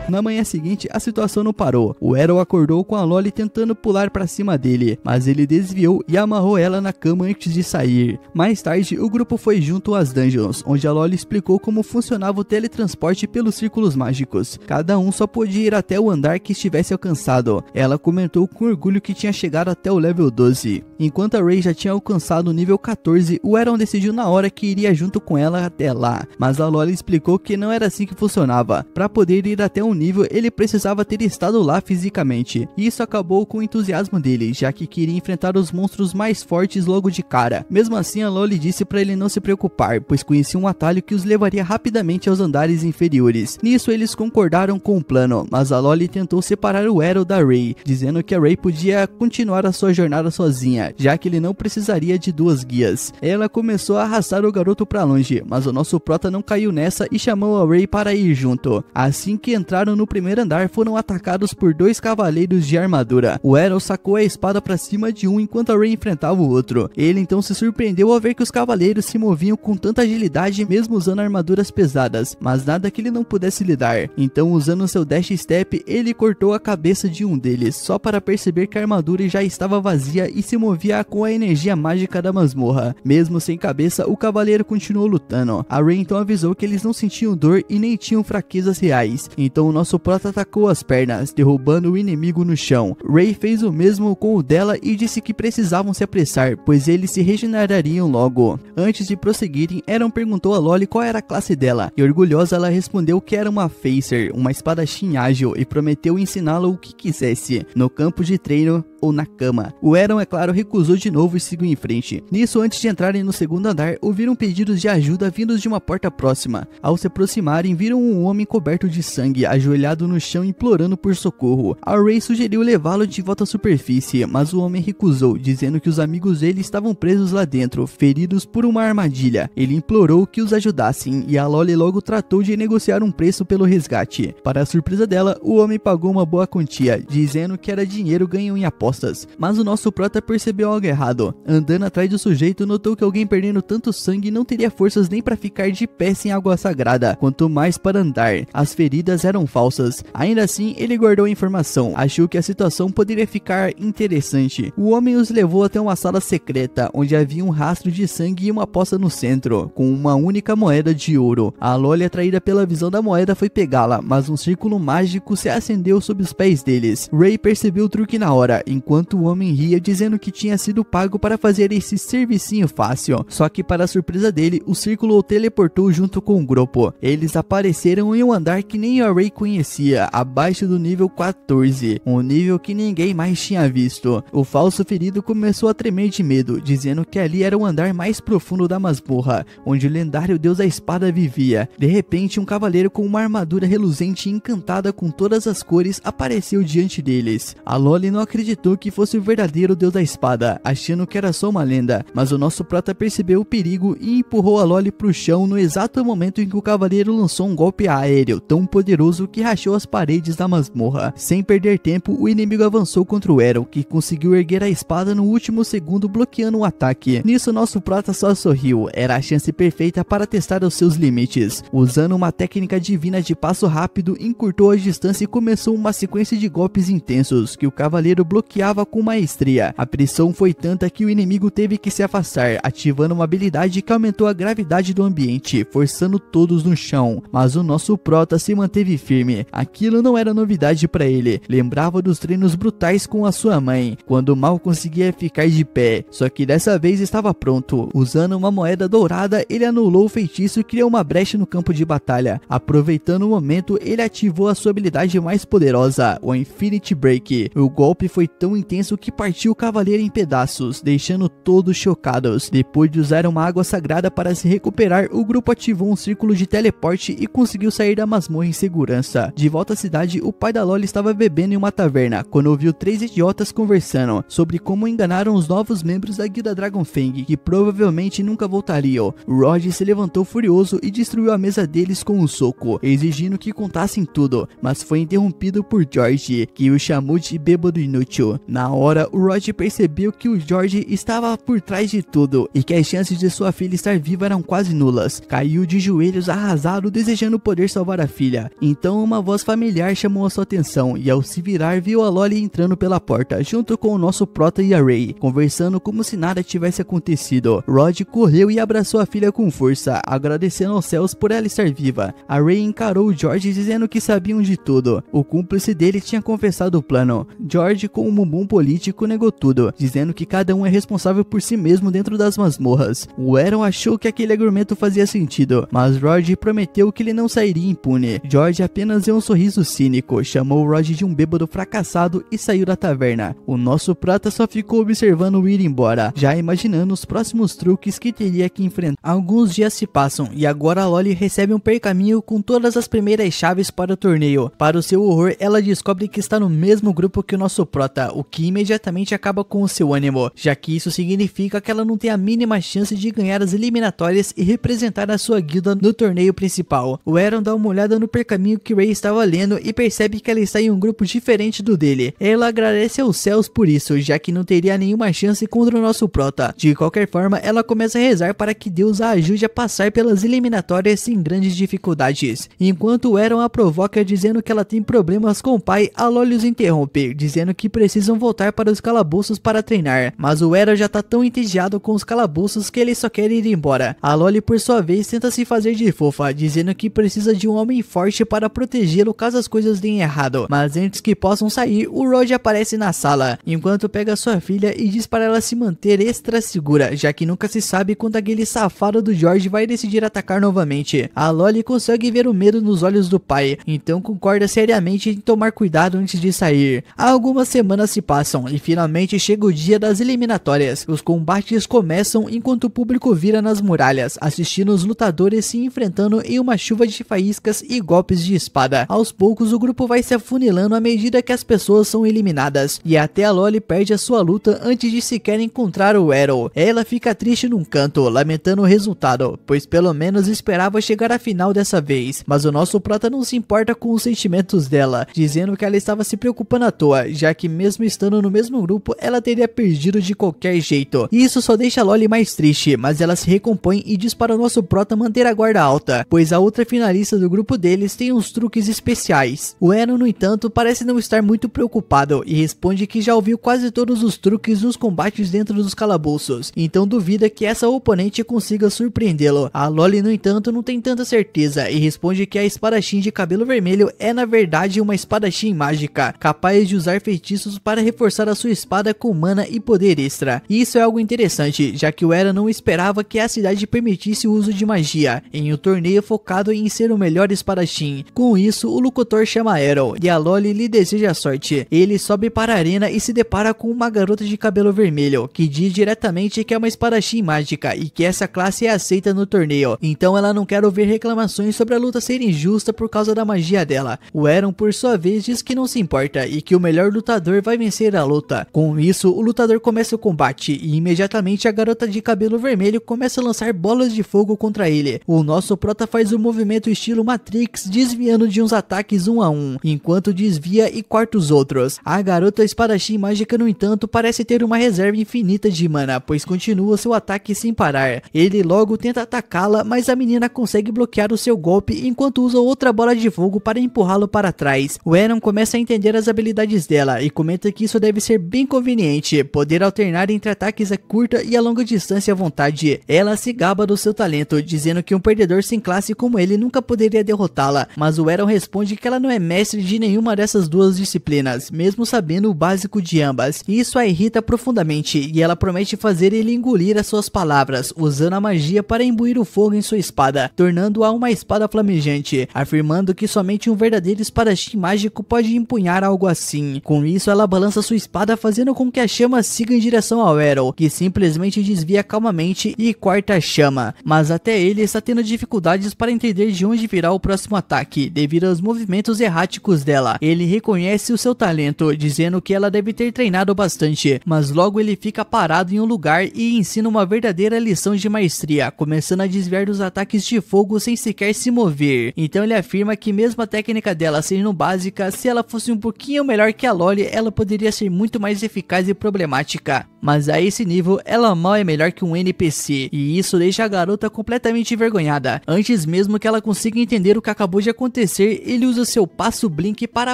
Speaker 1: Na manhã seguinte, a situação não parou. O Arrow acordou com a Loli tentando pular pra cima dele, mas ele desviou e amarrou ela na cama antes de sair. Mais tarde, o grupo foi junto às dungeons, onde a Loli explicou como funcionava o teletransporte pelos círculos mágicos. Cada um só podia ir até o andar que estivesse alcançado. Ela comentou com orgulho que tinha chegado até o level 12. Enquanto a Rey já tinha alcançado o nível 14, o Aaron decidiu na hora que iria junto com ela até lá, mas a Loli explicou que não era assim que funcionava. Para poder ir até um nível, ele precisava ter estado lá fisicamente. Isso acabou com o entusiasmo dele, já que queria enfrentar os monstros mais fortes logo de cara. Mesmo assim, a Loli disse para ele não se preocupar, pois conhecia um atalho que os levaria rapidamente aos andares inferiores. Nisso, eles concordaram com o plano, mas a Loli tentou separar o Aaron da Rey, dizendo que a Rey podia continuar a sua jornada sozinha, já que ele não precisaria de duas guias. Ela começou a arrastar o garoto para longe, mas o nosso prota não caiu nessa e chamou a Rey para ir junto. Assim que entraram no primeiro andar, foram atacados por dois cavaleiros de armadura. O Aaron sacou a espada para cima de um enquanto a Rey enfrentava o outro. Ele então se surpreendeu ao ver que os cavaleiros se moviam com tanta agilidade mesmo usando armaduras pesadas, mas nada que ele não pudesse lidar. Então, usando seu dash step, ele cortou a cabeça de um deles, só para perceber que a armadura já estava vazia e se movia com a energia mágica da masmorra. Mesmo sem cabeça, o cavaleiro continuou lutando. A Rey então avisou que eles não sentiam dor e nem tinham fraquezas reais. Então o nosso prota atacou as pernas, derrubando o inimigo no chão. Rey fez o mesmo com o dela e disse que precisavam se apressar, pois eles se regenerariam logo. Antes de prosseguirem, Aaron perguntou a Loli qual era a classe dela, e orgulhosa ela respondeu que era uma Facer, uma espadachim ágil, e prometeu ensiná-la o que quisesse, no campo de treino ou na cama. O Aaron, é claro, recusou de novo e seguiu em frente. Nisso, antes de entrarem no segundo andar, ouviram pedidos de ajuda vindos de uma porta próxima. Ao se aproximarem, viram um homem coberto de sangue, ajoelhado no chão implorando por socorro. A Rey sugeriu levá-lo de volta à superfície, mas o homem recusou, dizendo que os amigos dele estavam presos lá dentro, feridos por uma armadilha. Ele implorou que os ajudassem, e a Loli logo tratou de negociar um preço pelo resgate. Para a surpresa dela, o homem pagou uma boa quantia, dizendo que era dinheiro ganho em apostas. Mas o nosso prota percebeu algo errado. Andando atrás do sujeito, notou que alguém perdendo tanto sangue não teria forças nem para ficar de pé sem água sagrada, quanto mais para andar. As feridas eram falsas. Ainda assim, ele guardou a informação. Achou que a situação poderia ficar interessante. O homem os levou até uma sala secreta, onde havia um rastro de sangue e uma aposta no centro, com uma única moeda de ouro. A Loli, atraída pela visão da moeda, foi pegá-la, mas um círculo mágico se acendeu sob os pés deles. Rey percebeu o truque na hora, enquanto o homem ria, dizendo que tinha sido pago para fazer esse servicinho fácil. Só que, para a surpresa dele, o círculo o teleportou junto com o grupo. Eles apareceram em um andar que nem a Rey conhecia, abaixo do nível 14, um nível que ninguém mais tinha visto. O falso ferido começou a tremer de medo, dizendo que ali era o andar mais profundo da masmorra, onde o lendário deus da espada vivia. De repente, um cavaleiro com uma armadura reluzente e encantada com todas as cores apareceu diante deles. A Loli não acreditou que fosse o verdadeiro deus da espada, achando que era só uma lenda, mas o nosso prota percebeu o perigo e empurrou a Loli pro chão no exato momento em que o cavaleiro lançou um golpe aéreo tão poderoso que rachou as paredes da masmorra. Sem perder tempo, o inimigo avançou contra o Aaron, que conseguiu erguer a espada no último segundo, bloqueando o ataque. Nisso, nosso prota só sorriu. Era a chance perfeita para testar os seus limites. Usando uma técnica divina de passo rápido, encurtou a distância e começou uma sequência de golpes intensos que o cavaleiro bloqueava com maestria. A pressão foi tanta que o inimigo teve que se afastar, ativando uma habilidade que aumentou a gravidade do ambiente, forçando todos no chão. Mas o nosso prota se manteve firme. Aquilo não era novidade para ele. Lembrava dos treinos brutais com a sua mãe, quando mal conseguia ficar de pé. Só que dessa vez estava pronto. Usando uma moeda dourada, ele anulou o feitiço e criou uma brecha no campo de batalha. Aproveitando o momento, ele ativou a sua habilidade mais poderosa, o Infinity Break. O golpe foi tão intenso que partiu o cavaleiro em pedaços, deixando todos chocados. Depois de usar uma água sagrada para se recuperar, o grupo ativou um círculo de teleporte e conseguiu sair da masmorra em segurança. De volta à cidade, o pai da Loli estava bebendo em uma taverna, quando ouviu três idiotas conversando sobre como enganaram os novos membros da guilda Dragonfang, que provavelmente nunca voltariam. Rod se levantou furioso e destruiu a mesa deles com um soco, exigindo que contassem tudo, mas foi interrompido por George, que o chamou de bêbado inútil. plano. Na hora, o Rod percebeu que o George estava por trás de tudo e que as chances de sua filha estar viva eram quase nulas. Caiu de joelhos arrasado, desejando poder salvar a filha. Então uma voz familiar chamou a sua atenção e ao se virar viu a Lolly entrando pela porta junto com o nosso Prota e a Ray, conversando como se nada tivesse acontecido. Rod correu e abraçou a filha com força, agradecendo aos céus por ela estar viva. A Ray encarou o George dizendo que sabiam de tudo. O cúmplice dele tinha confessado o plano. George, com um bumbum político, negou tudo, dizendo que cada um é responsável por si mesmo dentro das masmorras. O Aaron achou que aquele argumento fazia sentido, mas Rod prometeu que ele não sairia impune. George apenas deu um sorriso cínico, chamou Rod de um bêbado fracassado e saiu da taverna. O nosso prata só ficou observando ir embora, já imaginando os próximos truques que teria que enfrentar. Alguns dias se passam e agora a Lolly recebe um pergaminho com todas as primeiras chaves para o torneio. Para o seu horror, ela descobre que está no mesmo grupo que o nosso prota, o que imediatamente acaba com o seu ânimo, já que isso significa que ela não tem a mínima chance de ganhar as eliminatórias e representar a sua guilda no torneio principal. O Aaron dá uma olhada no pergaminho que Ray estava lendo e percebe que ela está em um grupo diferente do dele. Ela agradece aos céus por isso, já que não teria nenhuma chance contra o nosso prota. De qualquer forma, ela começa a rezar para que Deus a ajude a passar pelas eliminatórias sem grandes dificuldades. Enquanto o Aaron a provoca dizendo que ela tem problemas com o pai, a Lolly os interrompe, dizendo que precisam voltar para os calabouços para treinar. Mas o Aaron já tá tão entediado com os calabouços que ele só quer ir embora. A Lolly, por sua vez, tenta se fazer de fofa, dizendo que precisa de um homem forte para protegê-lo caso as coisas deem errado. Mas antes que possam sair, o Rod aparece na sala, enquanto pega sua filha e diz para ela se manter extra segura, já que nunca se sabe quando aquele safado do George vai decidir atacar novamente. A Lolly consegue ver o medo nos olhos do pai, então concorda seriamente em tomar cuidado antes de sair. Algumas semanas se passam e finalmente chega o dia das eliminatórias. Os combates começam enquanto o público vira nas muralhas, assistindo os lutadores se enfrentando em uma chuva de faíscas e golpes de espada. Aos poucos o grupo vai se afunilando à medida que as pessoas são eliminadas, e até a Lolly perde a sua luta antes de sequer encontrar o Aaron. Ela fica triste num canto, lamentando o resultado, pois pelo menos esperava chegar à final dessa vez. Mas o nosso prota não se importa com os sentimentos dela, dizendo que ela estava se preocupando à toa, já que mesmo estando no mesmo grupo, ela teria perdido de qualquer jeito. E isso só deixa a Lolly mais triste, mas ela se recompõe e diz para o nosso prota manter a guarda alta, pois a outra finalista do grupo deles tem uns truques especiais. O Aaron, no entanto, parece não estar muito preocupado e responde que já ouviu quase todos os truques nos combates dentro dos calabouços, então duvida que essa oponente consiga surpreendê-lo. A Lolly, no entanto, não tem tanta certeza e responde que a espadachim de cabelo vermelho é na verdade uma espadachim mágica, capaz de usar feitiços para reforçar a sua espada com mana e poder extra. E isso é algo interessante, já que o Aaron não esperava que a cidade permitisse o uso de magia em um torneio focado em ser o melhor espadachim. Com isso, o locutor chama Aaron e a Lolly lhe deseja sorte. Ele sobe para a arena e se depara com uma garota de cabelo vermelho, que diz diretamente que é uma espadachim mágica e que essa classe é aceita no torneio, então ela não quer ouvir reclamações sobre a luta ser injusta por causa da magia dela. O Aaron, por sua vez, diz que não se importa e que o melhor lutador vai vencer a luta. Com isso, o lutador começa o combate e imediatamente a garota de cabelo vermelho começa a lançar bolas de fogo contra ele. O nosso prota faz um movimento estilo Matrix, desviando de uns ataques 1 a 1, enquanto desvia e corta os outros. A garota espadachim mágica, no entanto, parece ter uma reserva infinita de mana, pois continua seu ataque sem parar. Ele logo tenta atacá-la, mas a menina consegue bloquear o seu golpe enquanto usa outra bola de fogo para empurrá-lo para trás. O Aaron começa a entender as habilidades dela e comenta que isso deve ser bem conveniente, poder alternar entre ataques a curta e a longa distância à vontade. Ela se gaba do seu talento, dizendo que um perdedor sem classe como ele nunca poderia derrotá-la, mas o Aaron responde que ela não é mestre de nenhuma dessas duas disciplinas, mesmo sabendo o básico de ambas. Isso a irrita profundamente e ela promete fazer ele engolir as suas palavras, usando a magia para imbuir o fogo em sua espada, tornando-a uma espada flamejante, afirmando que somente um verdadeiro espadachim mágico pode empunhar algo assim. Com isso, ela balança sua espada, fazendo com que a chama siga em direção ao Aaron, que simplesmente desvia calmamente e corta a chama. Mas até ele está tendo dificuldades para entender de onde virá o próximo ataque, devido aos movimentos erráticos dela. Ele reconhece o seu talento, dizendo que ela deve ter treinado bastante, mas logo ele fica parado em um lugar e ensina uma verdadeira lição de maestria, começando a desviar dos ataques de fogo sem sequer se mover. Então ele afirma que mesmo a técnica dela sendo básica, se ela fosse um pouquinho melhor que a Lolly, ela poderia ser muito mais eficaz e problemática. Mas a esse nível, ela mal é melhor que um NPC, e isso deixa a garota completamente envergonhada. Antes mesmo que ela consiga entender o que acabou de acontecer, ele usa seu passo Blink para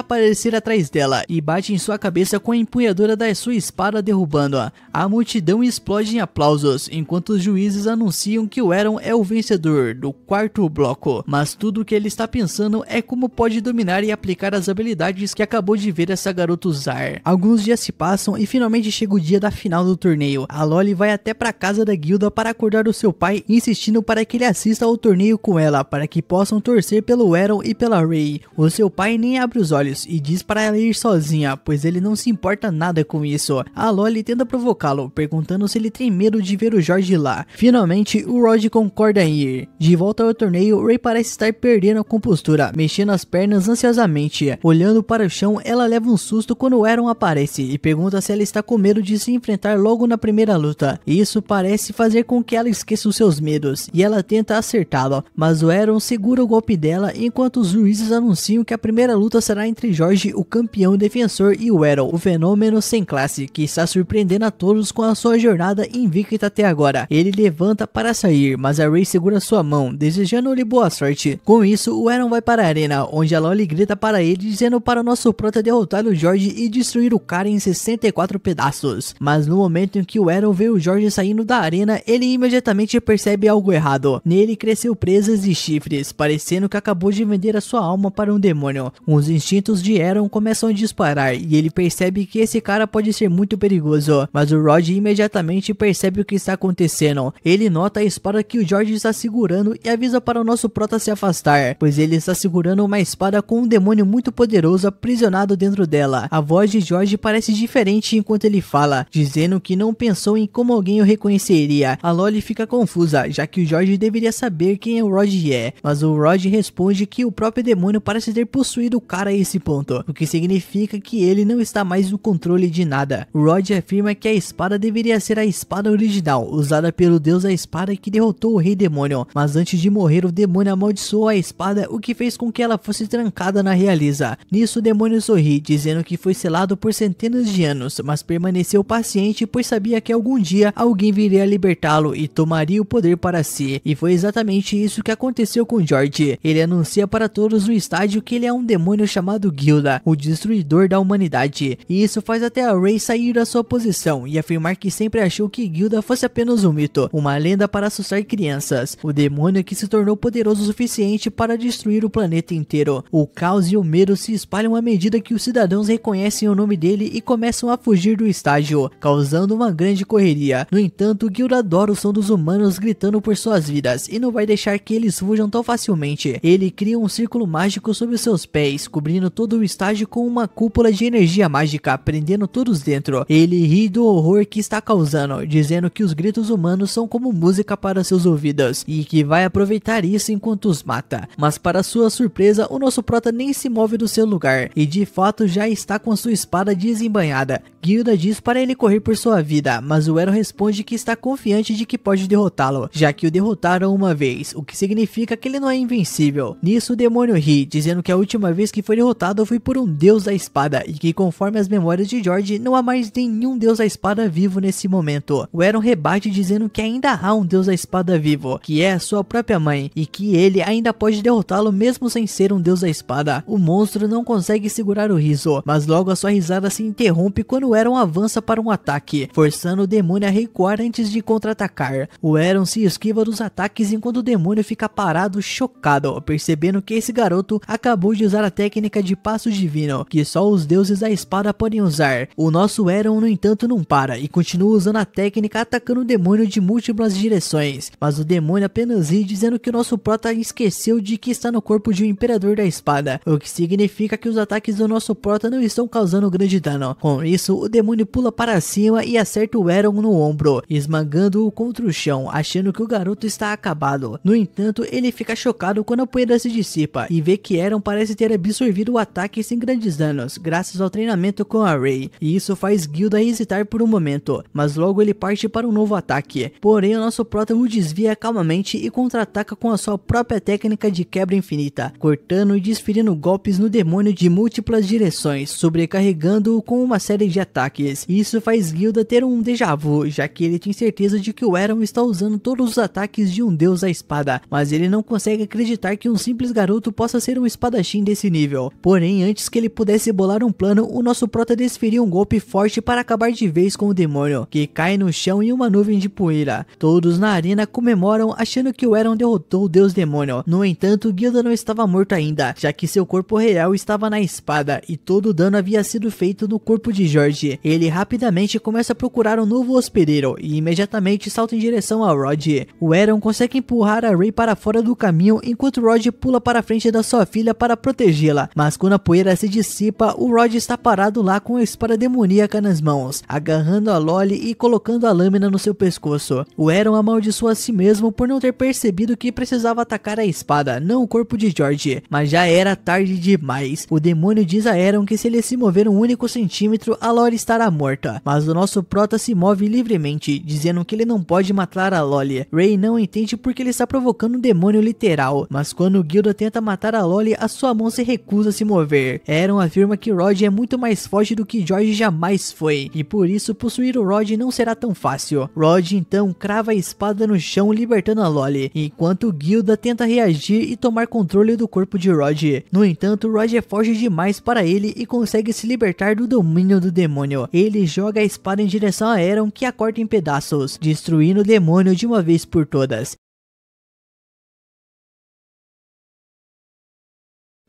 Speaker 1: aparecer atrás dela e bate em sua cabeça com a empunhadura da sua espada, derrubando-a. A multidão explode em aplausos, enquanto os juízes anunciam que o Aaron é o vencedor do quarto bloco, mas tudo o que ele está pensando é como pode dominar e aplicar as habilidades que acabou de ver essa garota usar. Alguns dias se passam e finalmente chega o dia da final do torneio. A Loli vai até para casa da guilda para acordar o seu pai, insistindo para que ele assista ao torneio com ela, para que possam torcer pelo Aaron e pela Ray. O seu pai nem abre os olhos e diz para ela ir sozinha, pois ele não se importa nada com isso. A Loli tenta provocá-lo, perguntando se ele tem medo de ver o George lá. Finalmente, o Rod concorda em ir. De volta ao torneio, Ray parece estar perdendo a compostura, mexendo as pernas ansiosamente. Olhando para o chão, ela leva um susto quando o Aaron aparece e pergunta se ela está com medo de se enfrentar logo na primeira luta. Isso parece fazer com que ela esqueça os seus medos, e ela tenta acertá-lo, mas o Aaron segura o golpe dela enquanto os juízes anunciam que a primeira luta será entre George, o campeão defensor, e o Aaron, o fenômeno sem classe, que está surpreendendo a todos com a sua jornada invicta até agora. Ele levanta para sair, mas a Ray segura sua mão, desejando-lhe boa sorte. Com isso, o Aaron vai para a arena, onde a Loli grita para ele, dizendo para o nosso prota derrotar o George e destruir o cara em 64 pedaços. Mas no momento em que o Aaron vê o George saindo da arena, ele imediatamente percebe algo errado. Nele cresceu presas e chifres, parecendo que acabou de vender a sua alma para um demônio. Os instintos de Aaron começam a disparar e ele percebe que esse cara pode ser muito perigoso, mas o Rod imediatamente percebe o que está acontecendo. Ele nota a espada que o George está segurando e avisa para o nosso prota se afastar, pois ele está segurando uma espada com um demônio muito poderoso aprisionado dentro dela. A voz de George parece diferente enquanto ele fala, dizendo que não pensou em como alguém o reconheceria. A Loli fica confusa, já que o George deveria saber quem o Rod é, mas o Rod responde que o próprio demônio parece ter possuído o cara a esse ponto, o que significa que ele não está mais no controle de nada. O Rod afirma que a espada deveria ser a espada original, usada pelo deus da espada que derrotou o rei demônio, mas antes de morrer o demônio amaldiçoou a espada, o que fez com que ela fosse trancada na realeza. Nisso o demônio sorri, dizendo que foi selado por centenas de anos, mas permaneceu paciente, pois sabia que algum dia alguém viria libertá-lo e tomaria o poder para si. E foi exatamente isso que aconteceu com George. Ele anuncia para todos no estádio que ele é um demônio chamado Gilda, o destruidor da humanidade. E isso faz até a Ray sair da sua posição e afirmar que sempre achou que Gilda fosse apenas um mito, uma lenda para assustar crianças. O demônio que se tornou poderoso o suficiente para destruir o planeta inteiro. O caos e o medo se espalham à medida que os cidadãos reconhecem o nome dele e começam a fugir do estádio, causando uma grande correria. No entanto, Gilda adora o som dos humanos gritando por suas vidas e não vai deixar que eles fujam tão facilmente. Ele cria um círculo mágico sob seus pés, cobrindo todo o estádio com uma cúpula de energia mágica, prendendo todos dentro. Ele ri do horror que está causando, dizendo que os gritos humanos são como música para seus ouvidos e que vai aproveitar isso enquanto os mata. Mas para sua surpresa, o nosso prota nem se move do seu lugar e de fato já está com sua espada desembainhada. Gilda diz para ele correr por sua vida, mas o Aaron responde que está confiante de que pode derrotá-lo, já que o derrotaram uma vez, o que significa que ele não é invencível. Nisso o demônio ri, dizendo que a última vez que foi derrotado foi por um deus da espada e que conforme as memórias de George, não há mais nenhum deus da espada vivo nesse momento. O Aaron rebate dizendo que ainda há um deus da espada vivo, que é a sua própria mãe, e que ele ainda pode derrotá-lo mesmo sem ser um deus da espada. O monstro não consegue segurar o riso, mas logo a sua risada se interrompe quando o Aaron avança para um ataque, forçando o demônio a recuar antes de contra-atacar. O Aaron se esquiva dos ataques enquanto o demônio fica parado, chocado, percebendo que esse garoto acabou de usar a técnica de passo divino, que só os deuses da espada podem usar. O nosso Aaron, no entanto, não para e continua usando a técnica, atacando o demônio de múltiplas direções, mas o demônio apenas ri, dizendo que o nosso prota esqueceu de que está no corpo de um imperador da espada, o que significa que os ataques do nosso prota não estão causando grande dano. Com isso, o demônio pula para cima e acerta o Aaron no ombro, esmagando-o contra o chão, achando que o garoto está acabado. No entanto, ele fica chocado quando a poeira se dissipa e vê que Aaron parece ter absorvido o ataque sem grandes danos, graças ao treinamento com a Ray, e isso faz Gilda hesitar por um momento, mas logo ele parte para um novo ataque. Porém, o nosso prota o desvia calmamente e contra-ataca com a sua própria técnica de quebra infinita, cortando e desferindo golpes no demônio de múltiplas direções, sobrecarregando pegando com uma série de ataques. Isso faz Gilda ter um déjà vu, já que ele tem certeza de que o Eren está usando todos os ataques de um deus à espada, mas ele não consegue acreditar que um simples garoto possa ser um espadachim desse nível. Porém, antes que ele pudesse bolar um plano, o nosso prota desferiu um golpe forte para acabar de vez com o demônio, que cai no chão em uma nuvem de poeira. Todos na arena comemoram, achando que o Eren derrotou o deus demônio. No entanto, Gilda não estava morto ainda, já que seu corpo real estava na espada, e todo o dano havia sido feito no corpo de George. Ele rapidamente começa a procurar um novo hospedeiro, e imediatamente salta em direção a Rod. O Eren consegue empurrar a Rey para fora do caminho, enquanto Rod pula para a frente da sua filha para protegê-la, mas quando a poeira se dissipa, o Rod está parado lá com a espada demoníaca nas mãos, agarrando a Loli e colocando a lâmina no seu pescoço. O Eren amaldiçoa a si mesmo por não ter percebido que precisava atacar a espada, não o corpo de George, mas já era tarde demais. O demônio diz a Eren que se ele se mover um único centímetro, a Loli estará morta, mas o nosso prota se move livremente, dizendo que ele não pode matar a Loli. Rey não entende porque ele está provocando um demônio literal, mas quando Gilda tenta matar a Loli, a sua mão se recusa a se mover. Eren afirma que Rod é muito mais forte do que George jamais foi, e por isso possuir o Rod não será tão fácil. Rod então crava a espada no chão, libertando a Loli, enquanto Gilda tenta reagir e tomar controle do corpo de Rod. No entanto, Rod é forte demais para ele e consegue se libertar do domínio do demônio. Ele joga a espada em direção a Eren, que a corta em pedaços, destruindo o demônio de uma vez por todas.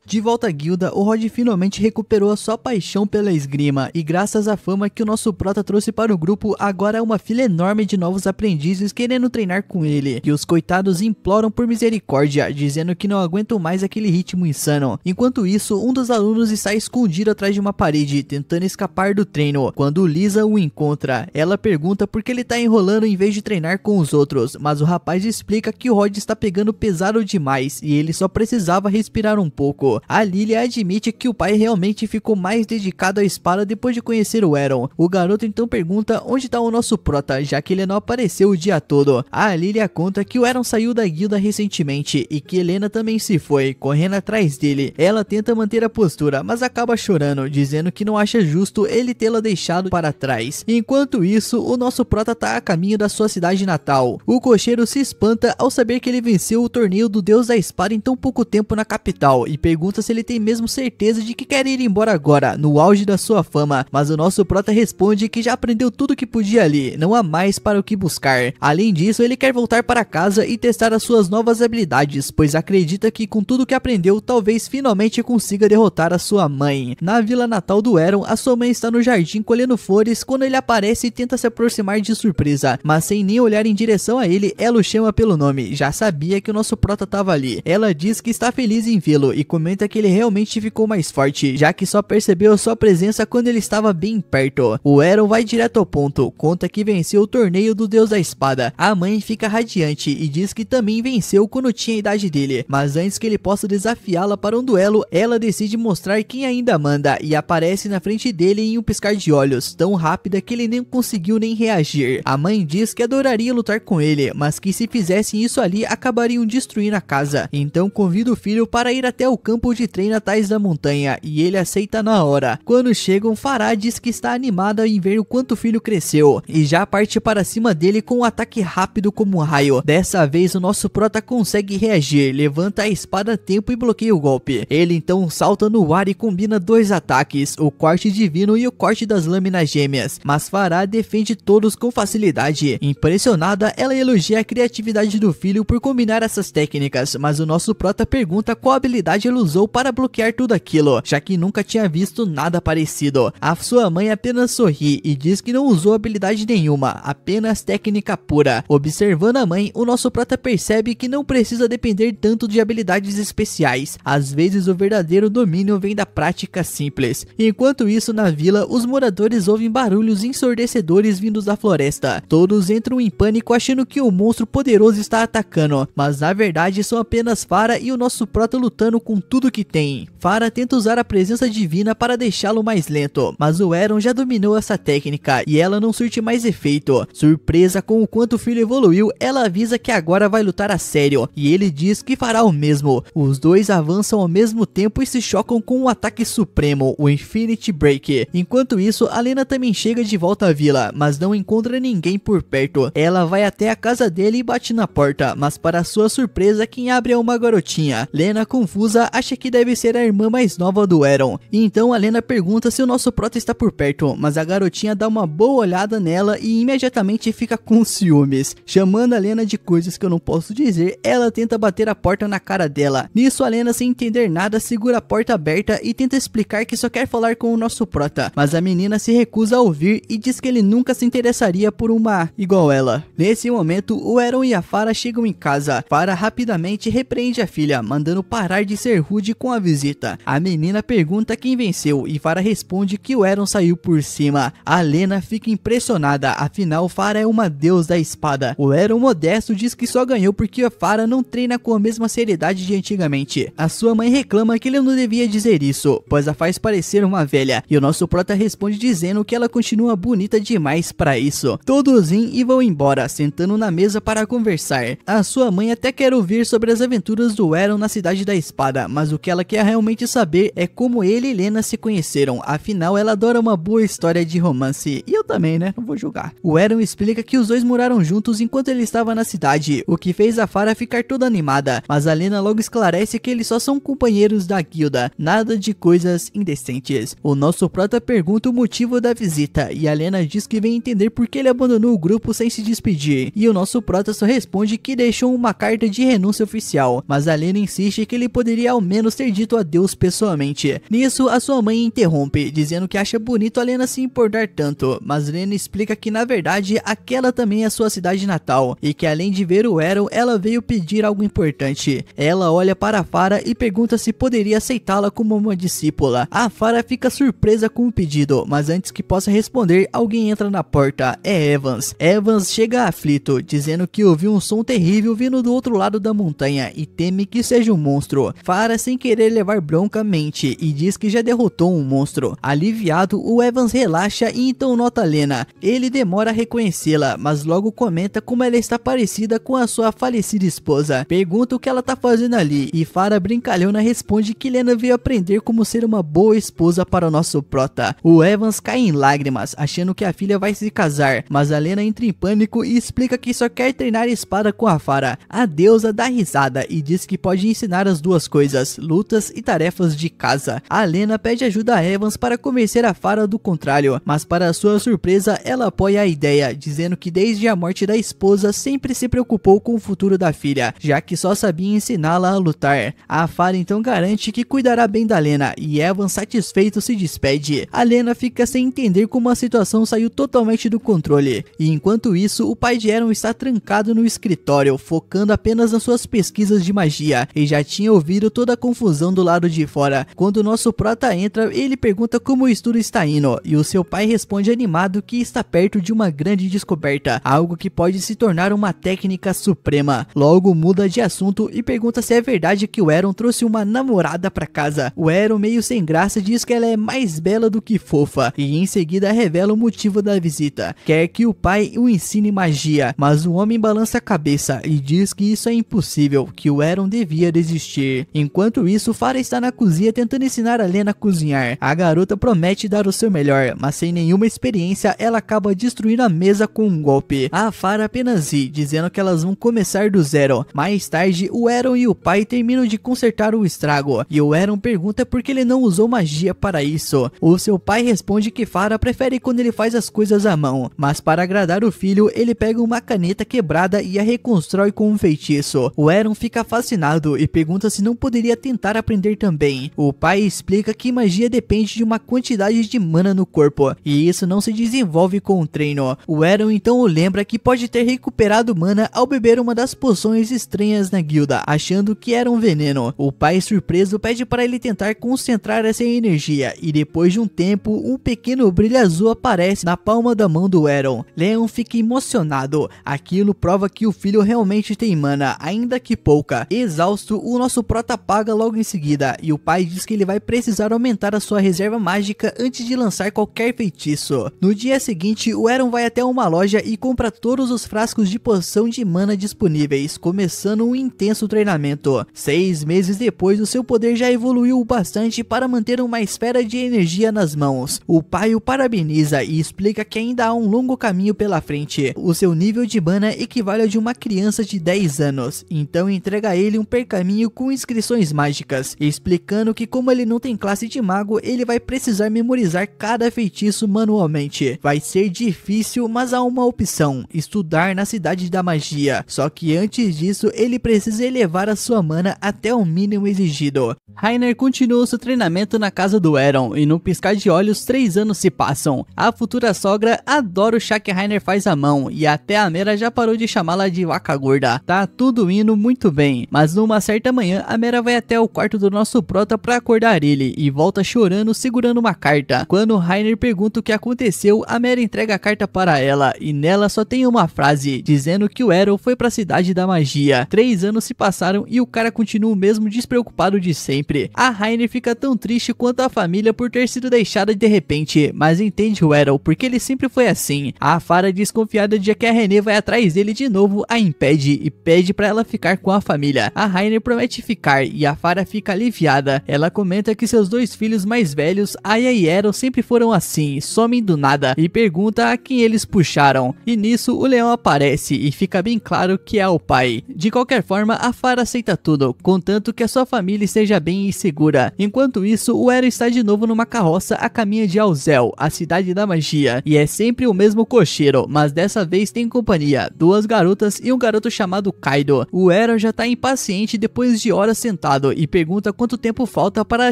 Speaker 1: De volta à guilda, o Rod finalmente recuperou a sua paixão pela esgrima, e graças à fama que o nosso prota trouxe para o grupo, agora há uma fila enorme de novos aprendizes querendo treinar com ele, e os coitados imploram por misericórdia, dizendo que não aguentam mais aquele ritmo insano. Enquanto isso, um dos alunos está escondido atrás de uma parede, tentando escapar do treino, quando Lisa o encontra. Ela pergunta por que ele está enrolando em vez de treinar com os outros, mas o rapaz explica que o Rod está pegando pesado demais, e ele só precisava respirar um pouco. A Lilia admite que o pai realmente ficou mais dedicado à espada depois de conhecer o Eren. O garoto então pergunta onde está o nosso prota, já que ele não apareceu o dia todo. A Lilia conta que o Eren saiu da guilda recentemente e que Helena também se foi, correndo atrás dele. Ela tenta manter a postura, mas acaba chorando, dizendo que não acha justo ele tê-la deixado para trás. Enquanto isso, o nosso prota está a caminho da sua cidade natal. O cocheiro se espanta ao saber que ele venceu o torneio do Deus da Espada em tão pouco tempo na capital e pergunta se ele tem mesmo certeza de que quer ir embora agora, no auge da sua fama, mas o nosso prota responde que já aprendeu tudo que podia ali, não há mais para o que buscar. Além disso, ele quer voltar para casa e testar as suas novas habilidades, pois acredita que com tudo que aprendeu, talvez finalmente consiga derrotar a sua mãe. Na vila natal do Eren, a sua mãe está no jardim colhendo flores quando ele aparece e tenta se aproximar de surpresa, mas sem nem olhar em direção a ele, ela o chama pelo nome, já sabia que o nosso prota estava ali. Ela diz que está feliz em vê-lo e comenta que ele realmente ficou mais forte, já que só percebeu sua presença quando ele estava bem perto. O Eren vai direto ao ponto, conta que venceu o torneio do Deus da Espada. A mãe fica radiante e diz que também venceu quando tinha a idade dele, mas antes que ele possa desafiá-la para um duelo, ela decide mostrar quem ainda manda e aparece na frente dele em um piscar de olhos, tão rápida que ele nem conseguiu nem reagir. A mãe diz que adoraria lutar com ele, mas que se fizessem isso ali, acabariam destruindo a casa. Então convida o filho para ir até o campo de treino atrás da montanha, e ele aceita na hora. Quando chegam, Farah diz que está animada em ver o quanto o filho cresceu, e já parte para cima dele com um ataque rápido como um raio. Dessa vez o nosso prota consegue reagir, levanta a espada a tempo e bloqueia o golpe. Ele então salta no ar e combina dois ataques, o corte divino e o corte das lâminas gêmeas, mas Farah defende todos com facilidade. Impressionada, ela elogia a criatividade do filho por combinar essas técnicas, mas o nosso prota pergunta qual habilidade ele usou para bloquear tudo aquilo, já que nunca tinha visto nada parecido. A sua mãe apenas sorri e diz que não usou habilidade nenhuma, apenas técnica pura. Observando a mãe, o nosso prota percebe que não precisa depender tanto de habilidades especiais. Às vezes o verdadeiro domínio vem da prática simples. Enquanto isso, na vila, os moradores ouvem barulhos ensurdecedores vindos da floresta. Todos entram em pânico achando que um monstro poderoso está atacando, mas na verdade são apenas Farah e o nosso prota lutando com tudo tudo que tem. Farah tenta usar a presença divina para deixá-lo mais lento, mas o Eren já dominou essa técnica e ela não surte mais efeito. Surpresa com o quanto o filho evoluiu, ela avisa que agora vai lutar a sério e ele diz que fará o mesmo. Os dois avançam ao mesmo tempo e se chocam com um ataque supremo, o Infinity Break. Enquanto isso, a Lena também chega de volta à vila, mas não encontra ninguém por perto. Ela vai até a casa dele e bate na porta, mas para sua surpresa quem abre é uma garotinha. Lena, confusa, acha que deve ser a irmã mais nova do Eren. Então a Lena pergunta se o nosso prota está por perto, mas a garotinha dá uma boa olhada nela e imediatamente fica com ciúmes. Chamando a Lena de coisas que eu não posso dizer, ela tenta bater a porta na cara dela. Nisso a Lena, sem entender nada, segura a porta aberta e tenta explicar que só quer falar com o nosso prota, mas a menina se recusa a ouvir e diz que ele nunca se interessaria por uma igual ela. Nesse momento, o Eren e a Farah chegam em casa. Farah rapidamente repreende a filha, mandando parar de ser rude com a visita. A menina pergunta quem venceu e Farah responde que o Eren saiu por cima. A Lena fica impressionada, afinal Farah é uma deusa da espada. O Eren modesto diz que só ganhou porque a Farah não treina com a mesma seriedade de antigamente. A sua mãe reclama que ele não devia dizer isso, pois a faz parecer uma velha, e o nosso prota responde dizendo que ela continua bonita demais para isso. Todos riem e vão embora, sentando na mesa para conversar. A sua mãe até quer ouvir sobre as aventuras do Eren na Cidade da Espada, mas o que ela quer realmente saber é como ele e Lena se conheceram, afinal ela adora uma boa história de romance, e eu também, né, não vou julgar. O Eren explica que os dois moraram juntos enquanto ele estava na cidade, o que fez a Farah ficar toda animada, mas a Lena logo esclarece que eles só são companheiros da guilda, nada de coisas indecentes. O nosso prota pergunta o motivo da visita, e a Lena diz que vem entender por que ele abandonou o grupo sem se despedir, e o nosso prota só responde que deixou uma carta de renúncia oficial, mas a Lena insiste que ele poderia ao menos ter dito adeus pessoalmente. Nisso, a sua mãe interrompe, dizendo que acha bonito a Lena se importar tanto, mas Lena explica que na verdade aquela também é sua cidade natal, e que além de ver o Eren, ela veio pedir algo importante. Ela olha para a Farah e pergunta se poderia aceitá-la como uma discípula. A Farah fica surpresa com o pedido, mas antes que possa responder, alguém entra na porta. É Evans. Evans chega aflito, dizendo que ouviu um som terrível vindo do outro lado da montanha e teme que seja um monstro. Farah, sem querer levar bronca, mente e diz que já derrotou um monstro. Aliviado, o Evans relaxa e então nota Lena. Ele demora a reconhecê-la, mas logo comenta como ela está parecida com a sua falecida esposa. Pergunta o que ela tá fazendo ali e Farah brincalhona responde que Lena veio aprender como ser uma boa esposa para o nosso prota. O Evans cai em lágrimas, achando que a filha vai se casar, mas a Lena entra em pânico e explica que só quer treinar espada com a Farah. A deusa dá risada e diz que pode ensinar as duas coisas, lutas e tarefas de casa. A Lena pede ajuda a Evans para convencer a Farah do contrário, mas para sua surpresa ela apoia a ideia, dizendo que desde a morte da esposa sempre se preocupou com o futuro da filha, já que só sabia ensiná-la a lutar. A Farah então garante que cuidará bem da Lena e Evans, satisfeito, se despede. A Lena fica sem entender como a situação saiu totalmente do controle, e enquanto isso o pai de Eren está trancado no escritório, focando apenas nas suas pesquisas de magia, e já tinha ouvido toda a confusão do lado de fora. Quando o nosso prota entra, ele pergunta como o estudo está indo, e o seu pai responde animado que está perto de uma grande descoberta, algo que pode se tornar uma técnica suprema. Logo muda de assunto e pergunta se é verdade que o Eren trouxe uma namorada para casa. O Eren, meio sem graça, diz que ela é mais bela do que fofa, e em seguida revela o motivo da visita. Quer que o pai o ensine magia, mas o homem balança a cabeça e diz que isso é impossível, que o Eren devia desistir. Enquanto isso, Farah está na cozinha tentando ensinar a Lena a cozinhar. A garota promete dar o seu melhor, mas sem nenhuma experiência ela acaba destruindo a mesa com um golpe. A Farah apenas ri, dizendo que elas vão começar do zero. Mais tarde, o Eren e o pai terminam de consertar o estrago, e o Eren pergunta por que ele não usou magia para isso. O seu pai responde que Farah prefere quando ele faz as coisas à mão, mas para agradar o filho, ele pega uma caneta quebrada e a reconstrói com um feitiço. O Eren fica fascinado e pergunta se não poderia tentar aprender também. O pai explica que magia depende de uma quantidade de mana no corpo, e isso não se desenvolve com o treino. O Eren então o lembra que pode ter recuperado mana ao beber uma das poções estranhas na guilda, achando que era um veneno. O pai, surpreso, pede para ele tentar concentrar essa energia, e depois de um tempo, um pequeno brilho azul aparece na palma da mão do Eren. Leon fica emocionado. Aquilo prova que o filho realmente tem mana, ainda que pouca. Exausto, o nosso prota apaga apaga logo em seguida, e o pai diz que ele vai precisar aumentar a sua reserva mágica antes de lançar qualquer feitiço. No dia seguinte, o Eren vai até uma loja e compra todos os frascos de poção de mana disponíveis, começando um intenso treinamento. 6 meses depois, o seu poder já evoluiu bastante para manter uma esfera de energia nas mãos. O pai o parabeniza e explica que ainda há um longo caminho pela frente. O seu nível de mana equivale ao de uma criança de 10 anos, então entrega a ele um pergaminho com inscrições mágicas, explicando que como ele não tem classe de mago, ele vai precisar memorizar cada feitiço manualmente. Vai ser difícil, mas há uma opção: estudar na cidade da magia. Só que antes disso, ele precisa elevar a sua mana até o mínimo exigido. Reiner continua seu treinamento na casa do Eren, e no piscar de olhos 3 anos se passam. A futura sogra adora o chá que Reiner faz à mão, e até a Mera já parou de chamá-la de vaca gorda. Tá tudo indo muito bem, mas numa certa manhã a Mera vai até o quarto do nosso prota pra acordar ele, e volta chorando segurando uma carta. Quando Reiner pergunta o que aconteceu, a Mera entrega a carta para ela, e nela só tem uma frase, dizendo que o Eren foi pra cidade da magia. 3 anos se passaram e o cara continua o mesmo despreocupado de sempre. A Reiner fica tão triste quanto a família por ter sido deixada de repente, mas entende o Eren porque ele sempre foi assim. A Pharah, desconfiada de que a René vai atrás dele de novo, a impede e pede pra ela ficar com a família. A Reiner promete ficar e a Pharah fica aliviada. Ela comenta que seus 2 filhos mais velhos, Aya e Eren, sempre foram assim, somem do nada, e pergunta a quem eles puxaram. E nisso o leão aparece e fica bem claro que é o pai. De qualquer forma, a Pharah aceita tudo, contanto que a sua família esteja bem e segura. Enquanto isso, o Eren está de novo numa carroça a caminho de Alzel, a cidade da magia, e é sempre o mesmo cocheiro, mas dessa vez tem companhia, 2 garotas e um garoto chamado Kaido. O Eren já tá impaciente depois de horas sentado e pergunta quanto tempo falta para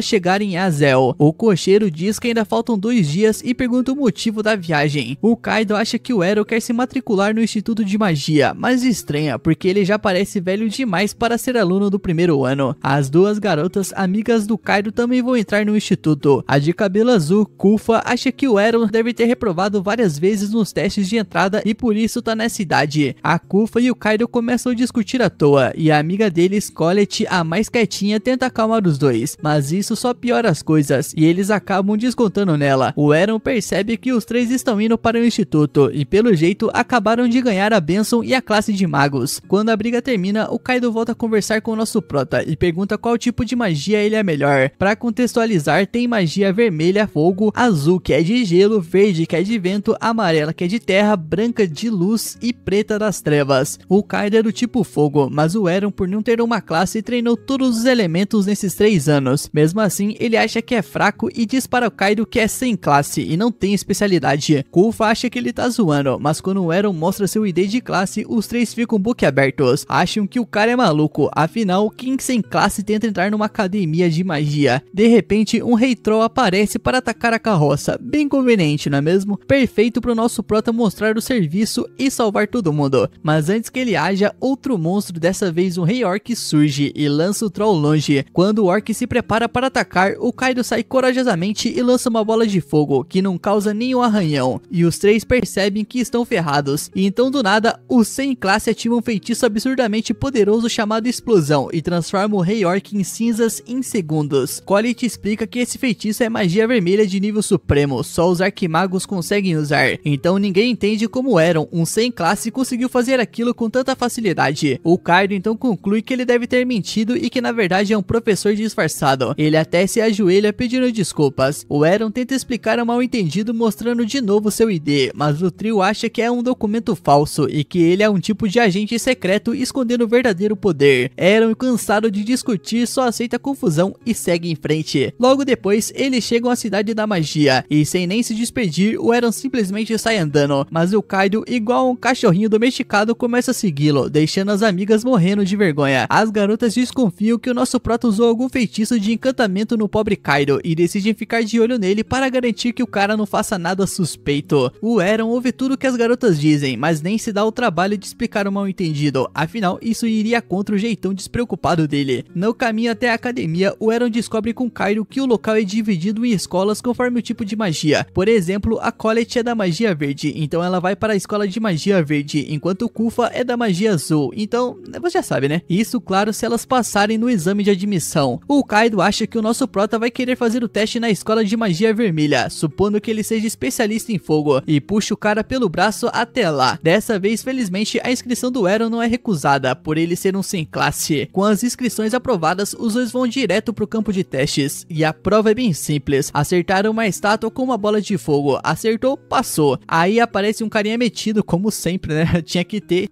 Speaker 1: chegar em Alzel. O cocheiro diz que ainda faltam 2 dias e pergunta o motivo da viagem. O Kaido acha que o Eren quer se matricular no Instituto de Magia, mas estranha porque ele já parece velho demais para ser aluno do primeiro ano. As 2 garotas amigas do Kaido também vão entrar no instituto. A de cabelo azul, Kufa, acha que o Eren deve ter reprovado várias vezes nos testes de entrada e por isso tá nessa idade. A Kufa e o Kaido começam a discutir à toa e a amiga deles, Colette, a mais quietinha, tenta acalmar os dois, mas isso só piora as coisas e eles acabam descontando nela. O Eren percebe que os 3 estão indo para o instituto e pelo jeito acabaram de ganhar a bênção e a classe de magos. Quando a briga termina, o Kaido volta a conversar com o nosso prota e pergunta qual tipo de magia ele é melhor. Para contextualizar, tem magia vermelha, fogo, azul que é de gelo, verde que é de vento, amarela que é de terra, branca de luz e preta das trevas. O Kaido é do tipo fogo, mas o Eren, por não ter uma classe, treinou todos os elementos nesses 3 anos. Mesmo assim, ele acha que é fraco e diz para o Kaido que é sem classe e não tem especialidade. Kufa acha que ele tá zoando, mas quando o Eren mostra seu ID de classe, os 3 ficam boquiabertos. Acham que o cara é maluco, afinal, quem sem classe tenta entrar numa academia de magia? De repente, um rei troll aparece para atacar a carroça. Bem conveniente, não é mesmo? Perfeito pro nosso prota mostrar o serviço e salvar todo mundo. Mas antes que ele haja, outro monstro, dessa vez um rei orc, surge e lança o troll longe. Quando o orc se prepara para atacar, o Kaido sai corajosamente e lança uma bola de fogo, que não causa nenhum arranhão. E os 3 percebem que estão ferrados. E então do nada, os 100 classe ativam um feitiço absurdamente poderoso chamado Explosão e transforma o rei orc em cinzas em segundos. Colette explica que esse feitiço é magia vermelha de nível supremo, só os arquimagos conseguem usar. Então ninguém entende como Eren, um 100 classe, conseguiu fazer aquilo com tanta facilidade. O Kaido então conclui que ele deve ter mentido e que na verdade é um professor disfarçado. Ele até se ajoelha pedindo desculpas. O Eren tenta explicar o mal entendido mostrando de novo seu ID, mas o trio acha que é um documento falso e que ele é um tipo de agente secreto escondendo o verdadeiro poder. Eren, cansado de discutir, só aceita a confusão e segue em frente. Logo depois, eles chegam à cidade da magia e sem nem se despedir, o Eren simplesmente sai andando, mas o Kaido, igual um cachorrinho domesticado, começa a segui-lo, deixando as amigas morrendo de vergonha. As garotas desconfiam que o nosso prota usou algum feitiço de encantamento no pobre Kaido e decidem ficar de olho nele para garantir que o cara não faça nada suspeito. O Eren ouve tudo que as garotas dizem, mas nem se dá o trabalho de explicar o mal entendido, afinal isso iria contra o jeitão despreocupado dele. No caminho até a academia, o Eren descobre com Kaido que o local é dividido em escolas conforme o tipo de magia. Por exemplo, a Colette é da magia verde, então ela vai para a escola de magia verde, enquanto o Kufa é da magia azul, então você já sabe, né? Isso, claro, se elas passarem no exame exame de admissão. O Kaido acha que o nosso prota vai querer fazer o teste na escola de magia vermelha, supondo que ele seja especialista em fogo, e puxa o cara pelo braço até lá. Dessa vez, felizmente, a inscrição do Eren não é recusada, por ele ser um sem classe. Com as inscrições aprovadas, os dois vão direto pro campo de testes, e a prova é bem simples. Acertaram uma estátua com uma bola de fogo, acertou, passou. Aí aparece um carinha metido, como sempre, né? Tinha que ter,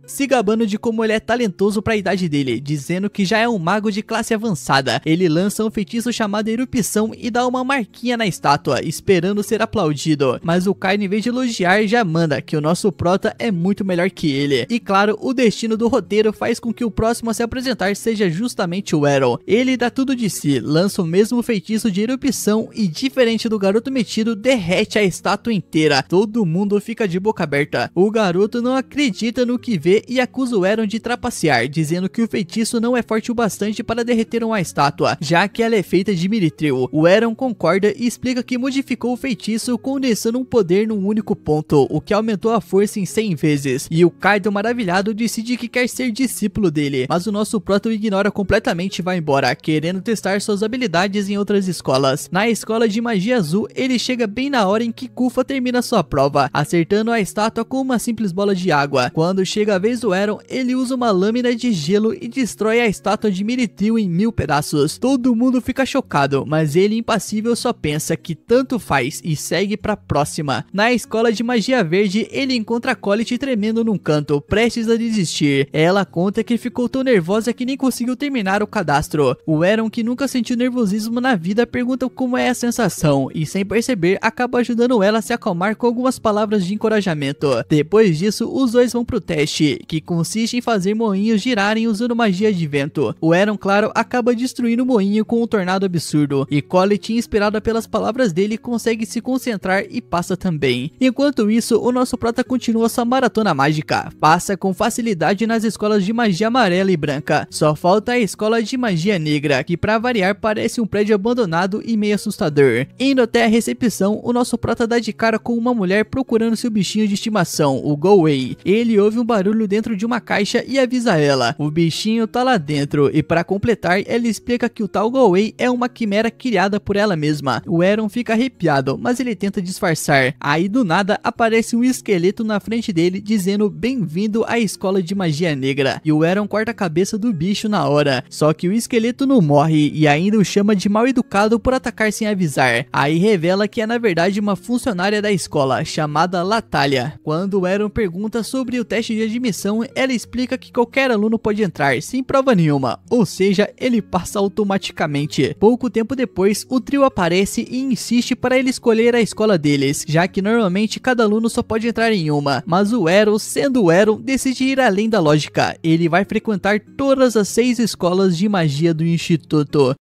Speaker 1: se gabando de como ele é talentoso para a idade dele, dizendo que já é um mago de classe avançada. Ele lança um feitiço chamado Erupção e dá uma marquinha na estátua, esperando ser aplaudido. Mas o Kaido, em vez de elogiar, já manda que o nosso prota é muito melhor que ele. E claro, o destino do roteiro faz com que o próximo a se apresentar seja justamente o Eren. Ele dá tudo de si, lança o mesmo feitiço de Erupção e, diferente do garoto metido, derrete a estátua inteira. Todo mundo fica de boca aberta. O garoto não acredita no que vê e acusa o Eren de trapacear, dizendo que o feitiço não é forte o bastante para derreter uma estátua, já que ela é feita de Mithril. O Eren concorda e explica que modificou o feitiço condensando um poder num único ponto, o que aumentou a força em 100 vezes. E o Kaido, maravilhado, decide que quer ser discípulo dele, mas o nosso prota o ignora completamente e vai embora, querendo testar suas habilidades em outras escolas. Na escola de magia azul, ele chega bem na hora em que Kufa termina sua prova, acertando a estátua com uma simples bola de água. Quando chega a vez do Eren, ele usa uma lâmina de gelo e destrói a estátua de Mithril em 1000 pedaços. Todo mundo fica chocado, mas ele, impassível, só pensa que tanto faz e segue pra próxima. Na escola de magia verde, ele encontra a Colette tremendo num canto, prestes a desistir. Ela conta que ficou tão nervosa que nem conseguiu terminar o cadastro. O Eren, que nunca sentiu nervosismo na vida, pergunta como é a sensação e, sem perceber, acaba ajudando ela a se acalmar com algumas palavras de encorajamento. Depois disso, os dois vão pro teste, que consiste em fazer moinhos girarem usando magia de vento. O Eren, claro, acaba destruindo o moinho com um tornado absurdo, e Colette, inspirada pelas palavras dele, consegue se concentrar e passa também. Enquanto isso, o nosso prota continua sua maratona mágica, passa com facilidade nas escolas de magia amarela e branca. Só falta a escola de magia negra, que pra variar parece um prédio abandonado e meio assustador. Indo até a recepção, o nosso prota dá de cara com uma mulher procurando seu bichinho de estimação, o Go-Wei. Ele ouve um barulho dentro de uma caixa e avisa ela. O bichinho tá lá dentro, e para completar, ela explica que o tal Go-Wei é uma quimera criada por ela mesma. O Eren fica arrepiado, mas ele tenta disfarçar. Aí do nada aparece um esqueleto na frente dele dizendo bem-vindo à escola de magia negra, e o Eren corta a cabeça do bicho na hora. Só que o esqueleto não morre e ainda o chama de mal educado por atacar sem avisar. Aí revela que é na verdade uma funcionária da escola chamada Latália. Quando o Eren pergunta sobre o teste de admissão, ela explica que qualquer aluno pode entrar sem prova nenhuma, ou seja, ele passa automaticamente. Pouco tempo depois, o trio aparece e insiste para ele escolher a escola deles, já que normalmente cada aluno só pode entrar em uma, mas o Eren, sendo o Eren, decide ir além da lógica. Ele vai frequentar todas as 6 escolas de magia do instituto.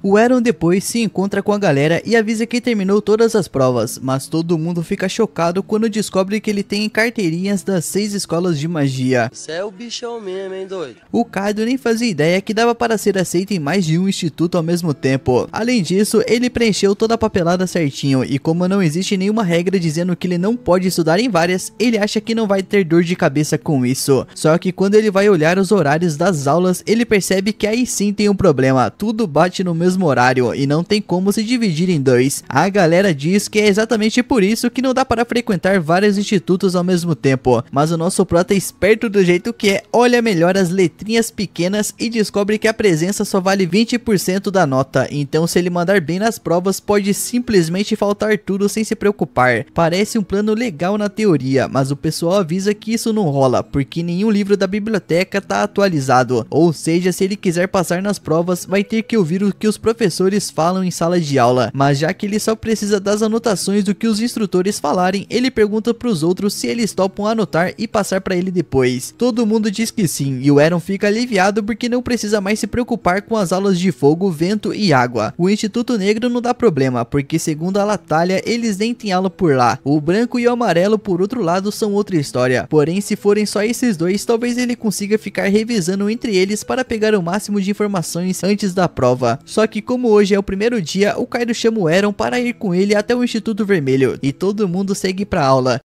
Speaker 1: O Eren depois se encontra com a galera e avisa que terminou todas as provas, mas todo mundo fica chocado quando descobre que ele tem carteirinhas das 6 escolas de magia.
Speaker 2: Você é o bichão mesmo, hein, doido?
Speaker 1: O Kaido nem fazia ideia que dava para ser aceito em mais de um instituto ao mesmo tempo. Além disso, ele preencheu toda a papelada certinho, e como não existe nenhuma regra dizendo que ele não pode estudar em várias, ele acha que não vai ter dor de cabeça com isso. Só que quando ele vai olhar os horários das aulas, ele percebe que aí sim tem um problema, tudo bate no mesmo horário e não tem como se dividir em 2. A galera diz que é exatamente por isso que não dá para frequentar vários institutos ao mesmo tempo, mas o nosso prota é esperto do jeito que é, olha melhor as letrinhas pequenas e descobre que a presença só vale 20% da nota, então se ele mandar bem nas provas pode simplesmente faltar tudo sem se preocupar. Parece um plano legal na teoria, mas o pessoal avisa que isso não rola, porque nenhum livro da biblioteca tá atualizado, ou seja, se ele quiser passar nas provas vai ter que ouvir o que os professores falam em sala de aula, mas já que ele só precisa das anotações do que os instrutores falarem, ele pergunta pros outros se eles topam anotar e passar pra ele depois. Todo mundo diz que sim, e o Eren fica aliviado porque não precisa mais se preocupar com as aulas de fogo, vento e água. O Instituto Negro não dá problema, porque segundo a Latália, eles nem têm aula por lá. O branco e o amarelo, por outro lado, são outra história. Porém, se forem só esses dois, talvez ele consiga ficar revisando entre eles para pegar o máximo de informações antes da prova. Só que como hoje é o primeiro dia, o Kaido chama o Eren para ir com ele até o Instituto Vermelho, e todo mundo segue pra aula.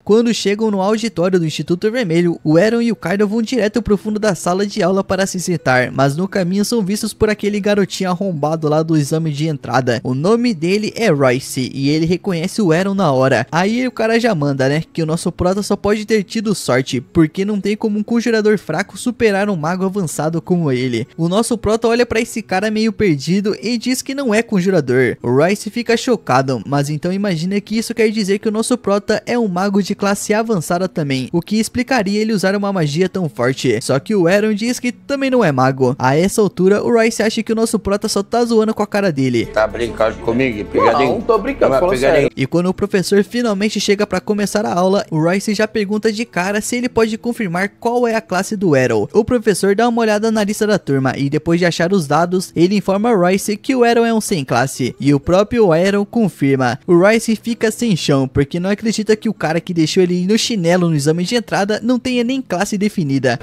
Speaker 1: Quando chegam no auditório do Instituto Vermelho, o Eren e o Kaido vão direto pro fundo da sala de aula para se sentar, mas no caminho são vistos por aquele garotinho arrombado lá do exame de entrada. O nome dele é Royce e ele reconhece o Eren na hora. Aí o cara já manda, né, que o nosso prota só pode ter tido sorte, porque não tem como um conjurador fraco superar um mago avançado como ele. O nosso prota olha pra esse cara meio perdido e diz que não é conjurador. O Royce fica chocado, mas então imagina que isso quer dizer que o nosso prota é um mago de classe avançada também, o que explicaria ele usar uma magia tão forte. Só que o Eren diz que também não é mago. A essa altura, o Royce acha que o nosso prota só tá zoando com a cara dele.
Speaker 3: Tá brincando comigo? Pegadinho?
Speaker 4: Não, tô brincando, falando sério.
Speaker 1: E quando o professor finalmente chega pra começar a aula, o Royce já pergunta de cara se ele pode confirmar qual é a classe do Eren. O professor dá uma olhada na lista da turma e depois de achar os dados, ele informa a Royce que o Eren é um sem classe. E o próprio Eren confirma. O Royce fica sem chão, porque não acredita que o cara que deixou ele no chinelo no exame de entrada não tenha nem classe definida.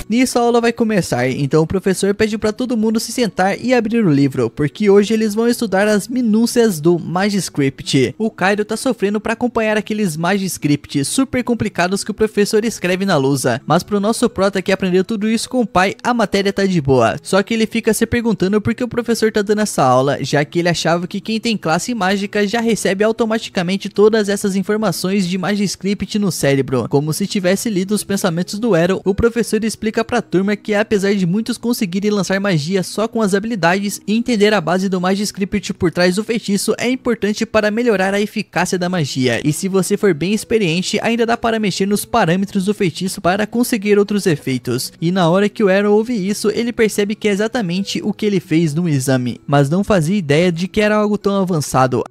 Speaker 1: Nisso a aula vai começar, então o professor pede pra todo mundo se sentar e abrir o livro, porque hoje eles vão estudar as minúcias do Magiscript. O Kaido tá sofrendo pra acompanhar aqueles Magiscript super complicados que o professor escreve na lousa, mas pro nosso prota que aprendeu tudo isso com o pai, a matéria tá de boa. Só que ele fica se perguntando por que o professor tá dando essa aula, já que ele achava que quem tem classe mágica já recebe automaticamente todas essas informações de Magiscript no cérebro, como se tivesse lido os pensamentos do Eren. O professor explica pra turma que apesar de muitos conseguirem lançar magia só com as habilidades, entender a base do Magiscript por trás do feitiço é importante para melhorar a eficácia da magia, e se você for bem experiente, ainda dá para mexer nos parâmetros do feitiço para conseguir outros efeitos. E na hora que o Eren ouve isso, ele percebe que é exatamente o que ele fez no exame, mas não fazia ideia de que era algo tão avançado.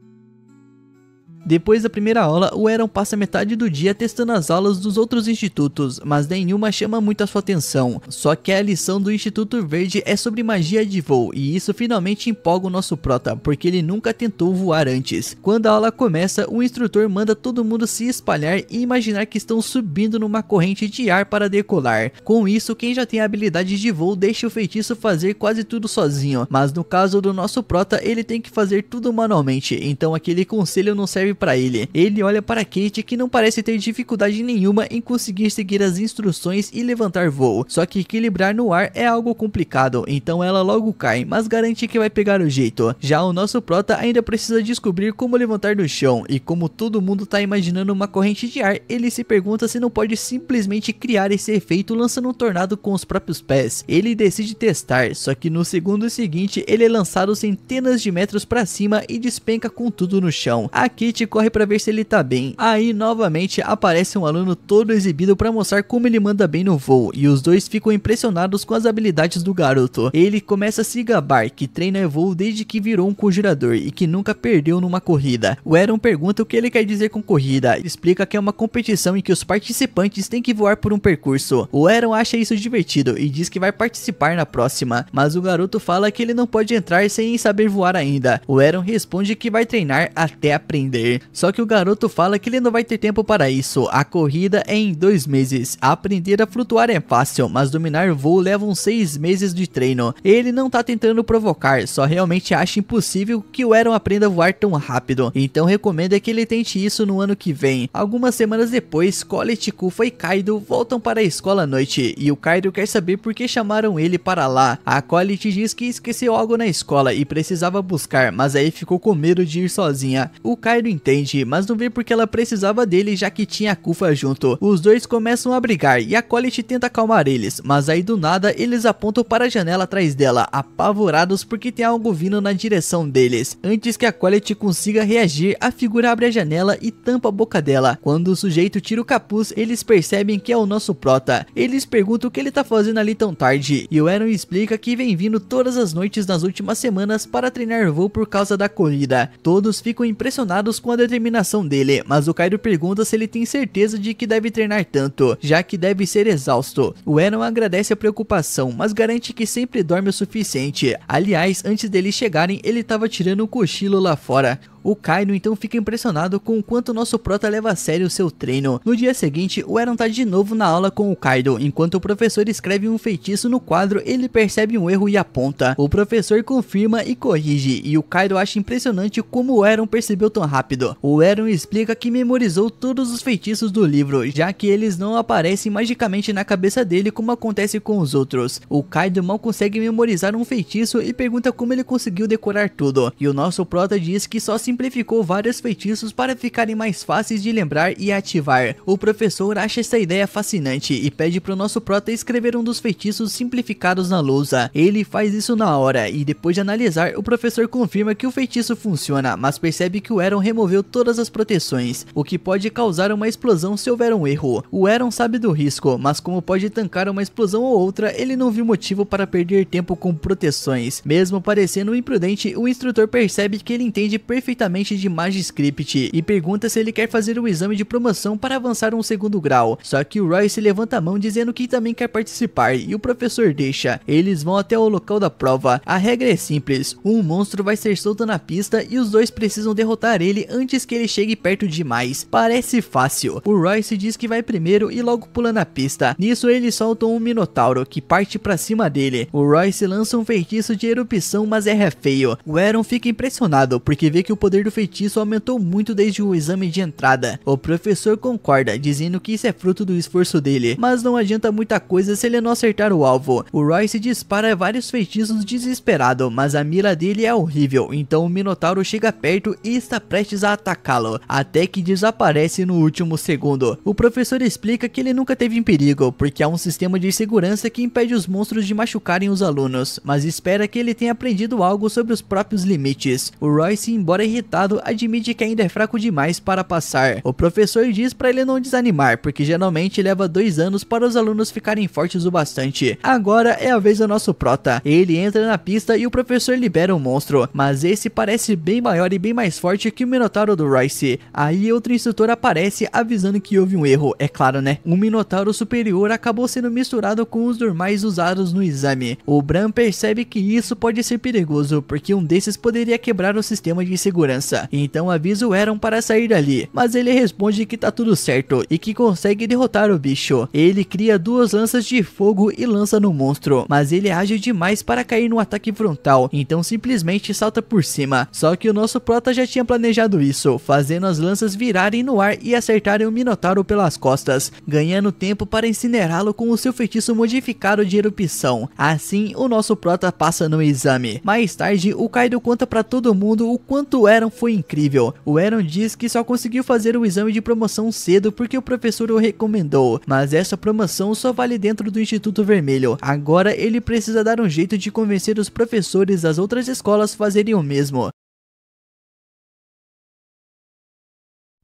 Speaker 1: Depois da primeira aula, o Eren passa metade do dia testando as aulas dos outros institutos, mas nenhuma chama muito a sua atenção. Só que a lição do Instituto Verde é sobre magia de voo, e isso finalmente empolga o nosso prota, porque ele nunca tentou voar antes. Quando a aula começa, o instrutor manda todo mundo se espalhar e imaginar que estão subindo numa corrente de ar para decolar. Com isso, quem já tem habilidade de voo deixa o feitiço fazer quase tudo sozinho, mas no caso do nosso prota, ele tem que fazer tudo manualmente, então aquele conselho não serve para ele. Ele olha para Kate, que não parece ter dificuldade nenhuma em conseguir seguir as instruções e levantar voo, só que equilibrar no ar é algo complicado, então ela logo cai, mas garante que vai pegar o jeito. Já o nosso prota ainda precisa descobrir como levantar do chão, e como todo mundo tá imaginando uma corrente de ar, ele se pergunta se não pode simplesmente criar esse efeito lançando um tornado com os próprios pés. Ele decide testar, só que no segundo seguinte ele é lançado centenas de metros para cima e despenca com tudo no chão. A Kate corre para ver se ele tá bem. Aí novamente aparece um aluno todo exibido para mostrar como ele manda bem no voo, e os dois ficam impressionados com as habilidades do garoto. Ele começa a se gabar que treina voo desde que virou um conjurador e que nunca perdeu numa corrida. O Eren pergunta o que ele quer dizer com corrida, explica que é uma competição em que os participantes têm que voar por um percurso. O Eren acha isso divertido e diz que vai participar na próxima, mas o garoto fala que ele não pode entrar sem saber voar ainda. O Eren responde que vai treinar até aprender. Só que o garoto fala que ele não vai ter tempo para isso, a corrida é em 2 meses. Aprender a flutuar é fácil, mas dominar voo leva uns 6 meses de treino. Ele não tá tentando provocar, só realmente acha impossível que o Eren aprenda a voar tão rápido, então recomenda que ele tente isso no ano que vem. Algumas semanas depois, Collet, Kufa e Kaido voltam para a escola à noite, e o Kaido quer saber por que chamaram ele para lá. A Collet diz que esqueceu algo na escola e precisava buscar, mas aí ficou com medo de ir sozinha. O Kaido entende, mas não vê porque ela precisava dele, já que tinha a Kufa junto. Os dois começam a brigar e a Collet tenta acalmar eles, mas aí do nada eles apontam para a janela atrás dela, apavorados porque tem algo vindo na direção deles. Antes que a Collet consiga reagir, a figura abre a janela e tampa a boca dela. Quando o sujeito tira o capuz, eles percebem que é o nosso prota. Eles perguntam o que ele tá fazendo ali tão tarde, e o Eren explica que vem vindo todas as noites nas últimas semanas para treinar voo por causa da corrida. Todos ficam impressionados com a determinação dele, mas o Kaido pergunta se ele tem certeza de que deve treinar tanto, já que deve ser exausto. O Eren agradece a preocupação, mas garante que sempre dorme o suficiente. Aliás, antes deles chegarem, ele estava tirando um cochilo lá fora. O Kaido então fica impressionado com o quanto nosso prota leva a sério o seu treino. No dia seguinte, o Eren tá de novo na aula com o Kaido. Enquanto o professor escreve um feitiço no quadro, ele percebe um erro e aponta. O professor confirma e corrige, e o Kaido acha impressionante como o Eren percebeu tão rápido. O Eren explica que memorizou todos os feitiços do livro, já que eles não aparecem magicamente na cabeça dele como acontece com os outros. O Kaido mal consegue memorizar um feitiço e pergunta como ele conseguiu decorar tudo, e o nosso prota diz que só simplificou vários feitiços para ficarem mais fáceis de lembrar e ativar. O professor acha essa ideia fascinante e pede para o nosso prota escrever um dos feitiços simplificados na lousa. Ele faz isso na hora, e depois de analisar, o professor confirma que o feitiço funciona, mas percebe que o Eren removeu todas as proteções, o que pode causar uma explosão se houver um erro. O Eren sabe do risco, mas como pode tancar uma explosão ou outra, ele não viu motivo para perder tempo com proteções. Mesmo parecendo imprudente, o instrutor percebe que ele entende perfeitamente de Magiscript e pergunta se ele quer fazer um exame de promoção para avançar um segundo grau. Só que o Royce levanta a mão dizendo que também quer participar, e o professor deixa. Eles vão até o local da prova. A regra é simples, um monstro vai ser solto na pista e os dois precisam derrotar ele antes que ele chegue perto demais. Parece fácil. O Royce diz que vai primeiro e logo pula na pista. Nisso eles soltam um Minotauro que parte pra cima dele. O Royce lança um feitiço de erupção, mas erra feio. O Eren fica impressionado porque vê que o poder do feitiço aumentou muito desde o exame de entrada. O professor concorda, dizendo que isso é fruto do esforço dele, mas não adianta muita coisa se ele não acertar o alvo. O Royce dispara vários feitiços desesperado, mas a mira dele é horrível, então o Minotauro chega perto e está prestes a atacá-lo, até que desaparece no último segundo. O professor explica que ele nunca teve em perigo, porque há um sistema de segurança que impede os monstros de machucarem os alunos, mas espera que ele tenha aprendido algo sobre os próprios limites. O Royce, embora irritado, admite que ainda é fraco demais para passar. O professor diz para ele não desanimar, porque geralmente leva 2 anos para os alunos ficarem fortes o bastante. Agora é a vez do nosso prota. Ele entra na pista e o professor libera um monstro, mas esse parece bem maior e bem mais forte que o Minotauro do Royce. Aí outro instrutor aparece avisando que houve um erro, é claro, né? Um Minotauro superior acabou sendo misturado com os normais usados no exame. O Bran percebe que isso pode ser perigoso, porque um desses poderia quebrar o sistema de segurança. Então avisa o Eren para sair dali, mas ele responde que tá tudo certo e que consegue derrotar o bicho. Ele cria 2 lanças de fogo e lança no monstro, mas ele é ágil demais para cair no ataque frontal, então simplesmente salta por cima. Só que o nosso prota já tinha planejado isso, fazendo as lanças virarem no ar e acertarem o Minotauro pelas costas, ganhando tempo para incinerá-lo com o seu feitiço modificado de erupção. Assim, o nosso prota passa no exame. Mais tarde, o Kaido conta para todo mundo o quanto o Eren foi incrível. O Eren diz que só conseguiu fazer o exame de promoção cedo porque o professor o recomendou, mas essa promoção só vale dentro do Instituto Vermelho. Agora ele precisa dar um jeito de convencer os professores das outras escolas a fazerem o mesmo.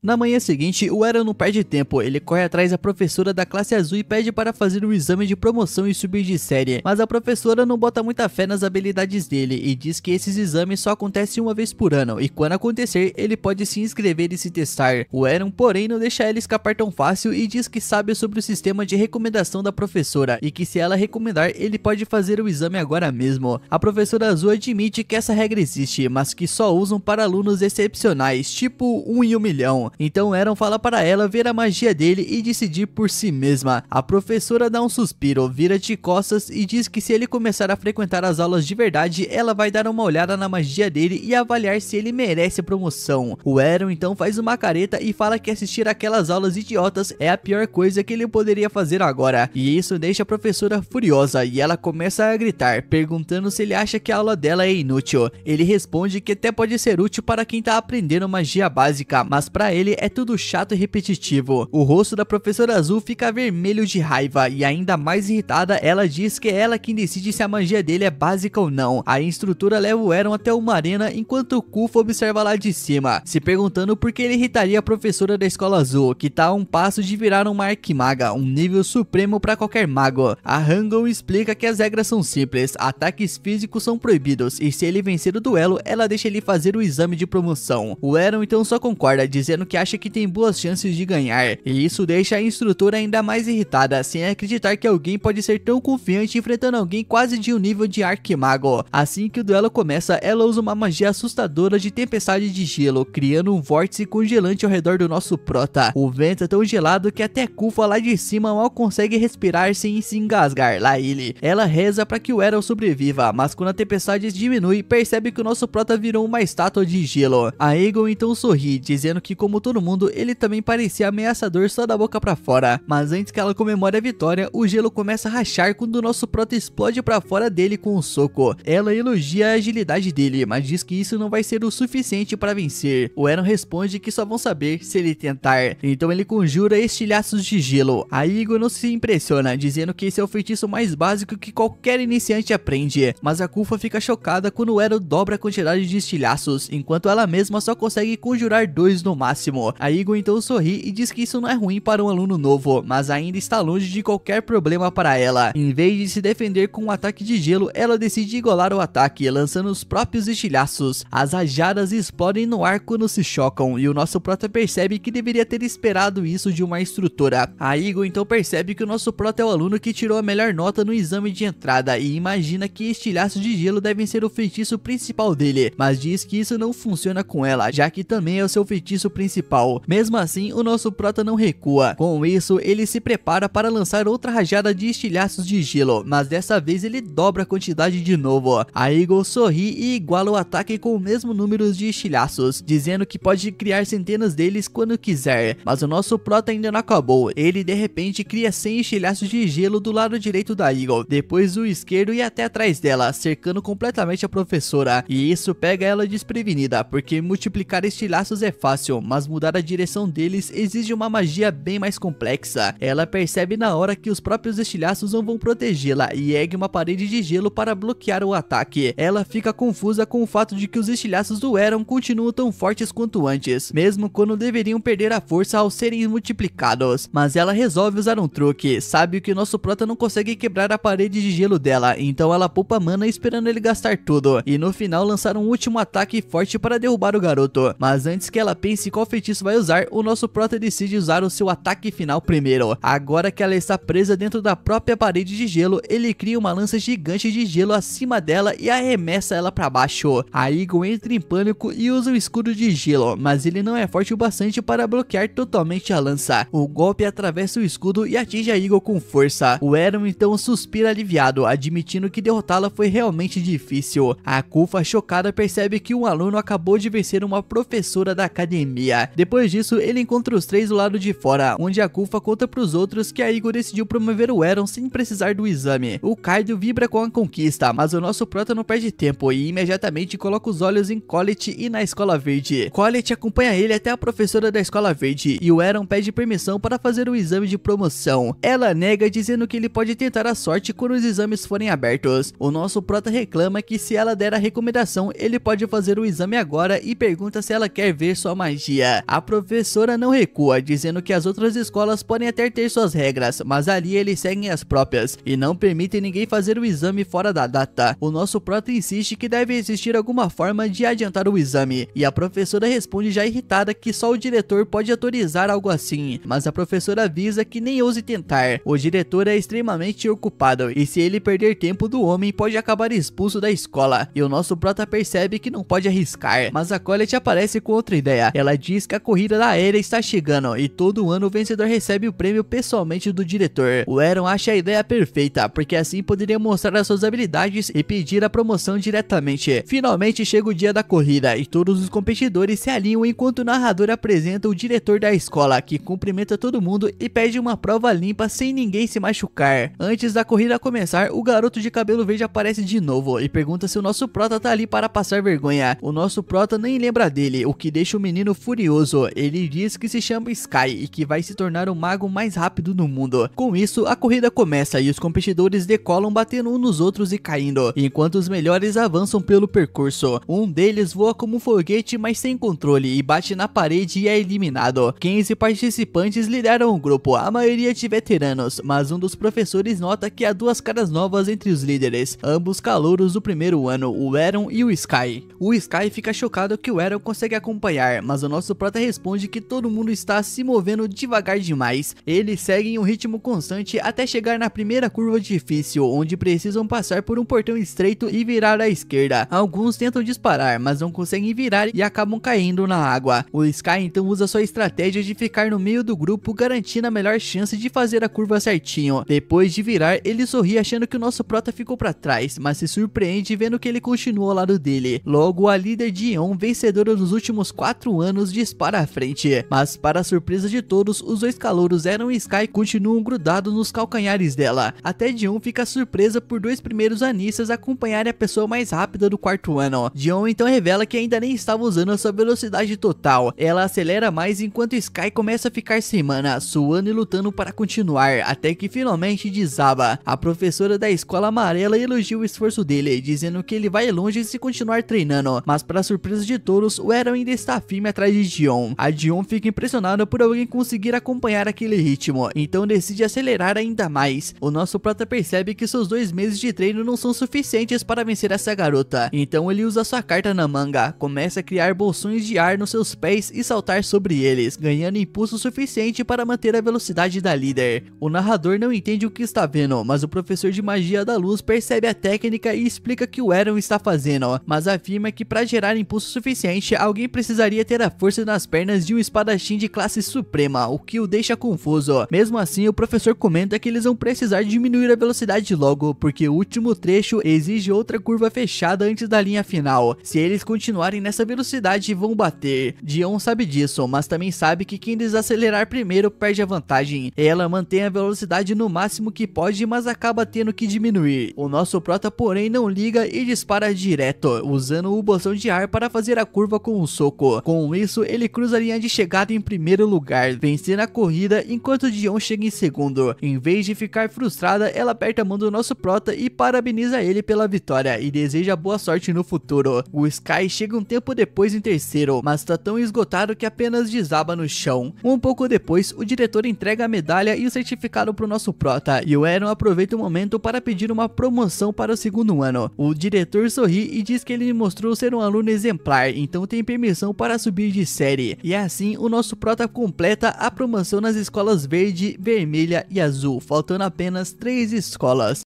Speaker 1: Na manhã seguinte, o Eren não perde tempo, ele corre atrás da professora da classe azul e pede para fazer o exame de promoção e subir de série, mas a professora não bota muita fé nas habilidades dele e diz que esses exames só acontecem uma vez por ano e quando acontecer, ele pode se inscrever e se testar. O Eren, porém, não deixa ela escapar tão fácil e diz que sabe sobre o sistema de recomendação da professora e que se ela recomendar, ele pode fazer o exame agora mesmo. A professora azul admite que essa regra existe, mas que só usam para alunos excepcionais, tipo 1 em 1 milhão. Então Eren fala para ela ver a magia dele e decidir por si mesma. A professora dá um suspiro, vira de costas e diz que se ele começar a frequentar as aulas de verdade, ela vai dar uma olhada na magia dele e avaliar se ele merece a promoção. O Eren então faz uma careta e fala que assistir aquelas aulas idiotas é a pior coisa que ele poderia fazer agora. E isso deixa a professora furiosa e ela começa a gritar, perguntando se ele acha que a aula dela é inútil. Ele responde que até pode ser útil para quem tá aprendendo magia básica, mas para ele é tudo chato e repetitivo. O rosto da professora azul fica vermelho de raiva e ainda mais irritada, ela diz que é ela quem decide se a magia dele é básica ou não. A instrutora leva o Eren até uma arena enquanto o Kufa observa lá de cima, se perguntando por que ele irritaria a professora da escola azul, que tá a um passo de virar uma arquimaga, um nível supremo para qualquer mago. A Hangon explica que as regras são simples, ataques físicos são proibidos e se ele vencer o duelo, ela deixa ele fazer o exame de promoção. O Eren então só concorda, dizendo que acha que tem boas chances de ganhar, e isso deixa a instrutora ainda mais irritada, sem acreditar que alguém pode ser tão confiante enfrentando alguém quase de um nível de arquimago. Assim que o duelo começa, ela usa uma magia assustadora de tempestade de gelo, criando um vórtice congelante ao redor do nosso prota. O vento é tão gelado que até Kufa lá de cima mal consegue respirar sem se engasgar. Lá ela reza para que o Eren sobreviva, mas quando a tempestade diminui, percebe que o nosso prota virou uma estátua de gelo. A Egon então sorri, dizendo que como todo mundo, ele também parecia ameaçador só da boca pra fora. Mas antes que ela comemore a vitória, o gelo começa a rachar quando o nosso prota explode pra fora dele com um soco. Ela elogia a agilidade dele, mas diz que isso não vai ser o suficiente para vencer. O Eren responde que só vão saber se ele tentar. Então ele conjura estilhaços de gelo. A Egon não se impressiona, dizendo que esse é o feitiço mais básico que qualquer iniciante aprende. Mas a Kufa fica chocada quando o Eren dobra a quantidade de estilhaços, enquanto ela mesma só consegue conjurar 2 no máximo. A Egon então sorri e diz que isso não é ruim para um aluno novo, mas ainda está longe de qualquer problema para ela. Em vez de se defender com um ataque de gelo, ela decide igualar o ataque, lançando os próprios estilhaços. As rajadas explodem no ar quando se chocam, e o nosso prota percebe que deveria ter esperado isso de uma instrutora. A Egon então percebe que o nosso prota é o aluno que tirou a melhor nota no exame de entrada e imagina que estilhaços de gelo devem ser o feitiço principal dele, mas diz que isso não funciona com ela, já que também é o seu feitiço principal. Mesmo assim, o nosso prota não recua. Com isso, ele se prepara para lançar outra rajada de estilhaços de gelo, mas dessa vez ele dobra a quantidade de novo. A Eagle sorri e iguala o ataque com o mesmo número de estilhaços, dizendo que pode criar centenas deles quando quiser. Mas o nosso prota ainda não acabou. Ele de repente cria 100 estilhaços de gelo do lado direito da Eagle, depois do esquerdo e até atrás dela, cercando completamente a professora. E isso pega ela desprevenida, porque multiplicar estilhaços é fácil, mas mudar a direção deles exige uma magia bem mais complexa. Ela percebe na hora que os próprios estilhaços não vão protegê-la e ergue uma parede de gelo para bloquear o ataque. Ela fica confusa com o fato de que os estilhaços do Eren continuam tão fortes quanto antes, mesmo quando deveriam perder a força ao serem multiplicados. Mas ela resolve usar um truque, sabe que o nosso prota não consegue quebrar a parede de gelo dela, então ela poupa mana esperando ele gastar tudo, e no final lançar um último ataque forte para derrubar o garoto. Mas antes que ela pense qual feitiço vai usar, o nosso prota decide usar o seu ataque final primeiro. Agora que ela está presa dentro da própria parede de gelo, ele cria uma lança gigante de gelo acima dela e arremessa ela para baixo. A Eagle entra em pânico e usa o escudo de gelo, mas ele não é forte o bastante para bloquear totalmente a lança. O golpe atravessa o escudo e atinge a Eagle com força. O Eren então suspira aliviado, admitindo que derrotá-la foi realmente difícil. A Kufa, chocada, percebe que um aluno acabou de vencer uma professora da academia. Depois disso, ele encontra os três do lado de fora, onde a Kufa conta para os outros que a Eagle decidiu promover o Eren sem precisar do exame. O Kaido vibra com a conquista, mas o nosso prota não perde tempo e imediatamente coloca os olhos em Colette e na Escola Verde. Colette acompanha ele até a professora da Escola Verde e o Eren pede permissão para fazer o exame de promoção. Ela nega, dizendo que ele pode tentar a sorte quando os exames forem abertos. O nosso prota reclama que se ela der a recomendação, ele pode fazer o exame agora e pergunta se ela quer ver sua magia. A professora não recua, dizendo que as outras escolas podem até ter suas regras, mas ali eles seguem as próprias e não permitem ninguém fazer o exame fora da data. O nosso prota insiste que deve existir alguma forma de adiantar o exame, e a professora responde já irritada que só o diretor pode autorizar algo assim, mas a professora avisa que nem ouse tentar. O diretor é extremamente ocupado e se ele perder tempo do homem pode acabar expulso da escola, e o nosso prota percebe que não pode arriscar. Mas a Colette aparece com outra ideia. Ela diz que a corrida da aérea está chegando e todo ano o vencedor recebe o prêmio pessoalmente do diretor. O Eren acha a ideia perfeita, porque assim poderia mostrar as suas habilidades e pedir a promoção diretamente. Finalmente chega o dia da corrida e todos os competidores se alinham enquanto o narrador apresenta o diretor da escola, que cumprimenta todo mundo e pede uma prova limpa sem ninguém se machucar. Antes da corrida começar, o garoto de cabelo verde aparece de novo e pergunta se o nosso prota tá ali para passar vergonha. O nosso prota nem lembra dele, o que deixa o menino furioso. Ele diz que se chama Sky e que vai se tornar o mago mais rápido do mundo. Com isso, a corrida começa e os competidores decolam batendo uns nos outros e caindo, enquanto os melhores avançam pelo percurso. Um deles voa como um foguete, mas sem controle, e bate na parede e é eliminado. 15 participantes lideram o grupo, a maioria de veteranos, mas um dos professores nota que há duas caras novas entre os líderes, ambos calouros do primeiro ano, o Eren e o Sky. O Sky fica chocado que o Eren consegue acompanhar, mas o nosso prota responde que todo mundo está se movendo devagar demais. Eles seguem um ritmo constante até chegar na primeira curva difícil, onde precisam passar por um portão estreito e virar à esquerda. Alguns tentam disparar, mas não conseguem virar e acabam caindo na água. O Sky então usa sua estratégia de ficar no meio do grupo, garantindo a melhor chance de fazer a curva certinho. Depois de virar, ele sorri achando que o nosso prota ficou para trás, mas se surpreende vendo que ele continua ao lado dele. Logo, a líder Dion, vencedora dos últimos 4 anos, dispara à frente. Mas para a surpresa de todos, os dois calouros Aaron e Sky continuam grudados nos calcanhares dela. Até Dion fica surpresa por 2 primeiros anistas acompanharem a pessoa mais rápida do 4º ano. Dion então revela que ainda nem estava usando a sua velocidade total. Ela acelera mais enquanto Sky começa a ficar sem mana, suando e lutando para continuar, até que finalmente desaba. A professora da escola amarela elogia o esforço dele, dizendo que ele vai longe se continuar treinando, mas para surpresa de todos, o Aaron ainda está firme atrás de Dion. A Dion fica impressionada por alguém conseguir acompanhar aquele ritmo, então decide acelerar ainda mais. O nosso prota percebe que seus 2 meses de treino não são suficientes para vencer essa garota, então ele usa sua carta na manga, começa a criar bolsões de ar nos seus pés e saltar sobre eles, ganhando impulso suficiente para manter a velocidade da líder. O narrador não entende o que está vendo, mas o professor de magia da luz percebe a técnica e explica que o Aaron está fazendo, mas afirma que para gerar impulso suficiente, alguém precisaria ter a força nas pernas de um espadachim de classe suprema, o que o deixa confuso. Mesmo assim, o professor comenta que eles vão precisar diminuir a velocidade logo, porque o último trecho exige outra curva fechada antes da linha final. Se eles continuarem nessa velocidade, vão bater. Dion sabe disso, mas também sabe que quem desacelerar primeiro perde a vantagem. Ela mantém a velocidade no máximo que pode, mas acaba tendo que diminuir. O nosso prota, porém, não liga e dispara direto, usando o botão de ar para fazer a curva com um soco. Com isso, ele cruza a linha de chegada em primeiro lugar, vencendo a corrida enquanto Dion chega em segundo. Em vez de ficar frustrada, ela aperta a mão do nosso prota e parabeniza ele pela vitória e deseja boa sorte no futuro. O Sky chega um tempo depois em terceiro, mas tá tão esgotado que apenas desaba no chão. Um pouco depois, o diretor entrega a medalha e o certificado pro nosso prota, e o Aaron aproveita o momento para pedir uma promoção para o 2º ano. O diretor sorri e diz que ele mostrou ser um aluno exemplar, então tem permissão para subir de série. E assim, o nosso prota completa a promoção nas escolas verde, vermelha e azul, faltando apenas 3 escolas.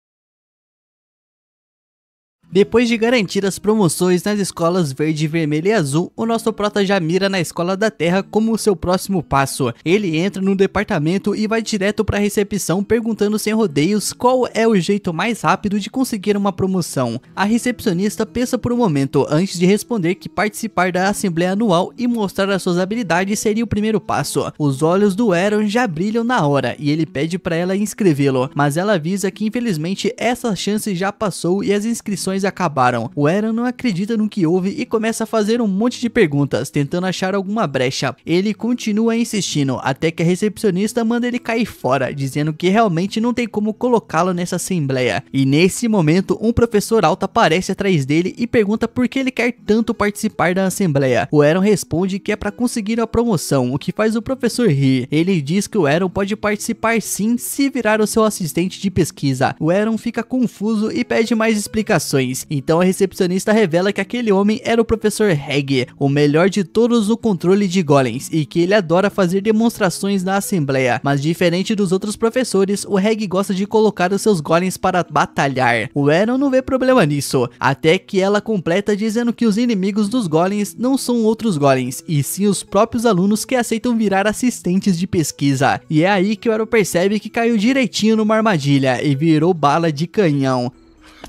Speaker 1: Depois de garantir as promoções nas escolas verde, vermelho e azul, o nosso prota já mira na escola da terra como o seu próximo passo. Ele entra no departamento e vai direto para a recepção perguntando sem rodeios qual é o jeito mais rápido de conseguir uma promoção. A recepcionista pensa por um momento antes de responder que participar da assembleia anual e mostrar as suas habilidades seria o primeiro passo. Os olhos do Aaron já brilham na hora e ele pede para ela inscrevê-lo, mas ela avisa que infelizmente essa chance já passou e as inscrições acabaram. O Aaron não acredita no que houve e começa a fazer um monte de perguntas, tentando achar alguma brecha. Ele continua insistindo, até que a recepcionista manda ele cair fora, dizendo que realmente não tem como colocá-lo nessa assembleia. E nesse momento, um professor alto aparece atrás dele e pergunta por que ele quer tanto participar da assembleia. O Aaron responde que é para conseguir a promoção, o que faz o professor rir. Ele diz que o Aaron pode participar sim se virar o seu assistente de pesquisa. O Aaron fica confuso e pede mais explicações. Então a recepcionista revela que aquele homem era o professor Reg, o melhor de todos no controle de golems, e que ele adora fazer demonstrações na assembleia. Mas diferente dos outros professores, o Reg gosta de colocar os seus golems para batalhar. O Aaron não vê problema nisso, até que ela completa dizendo que os inimigos dos golems não são outros golems, e sim os próprios alunos que aceitam virar assistentes de pesquisa. E é aí que o Aaron percebe que caiu direitinho numa armadilha e virou bala de canhão.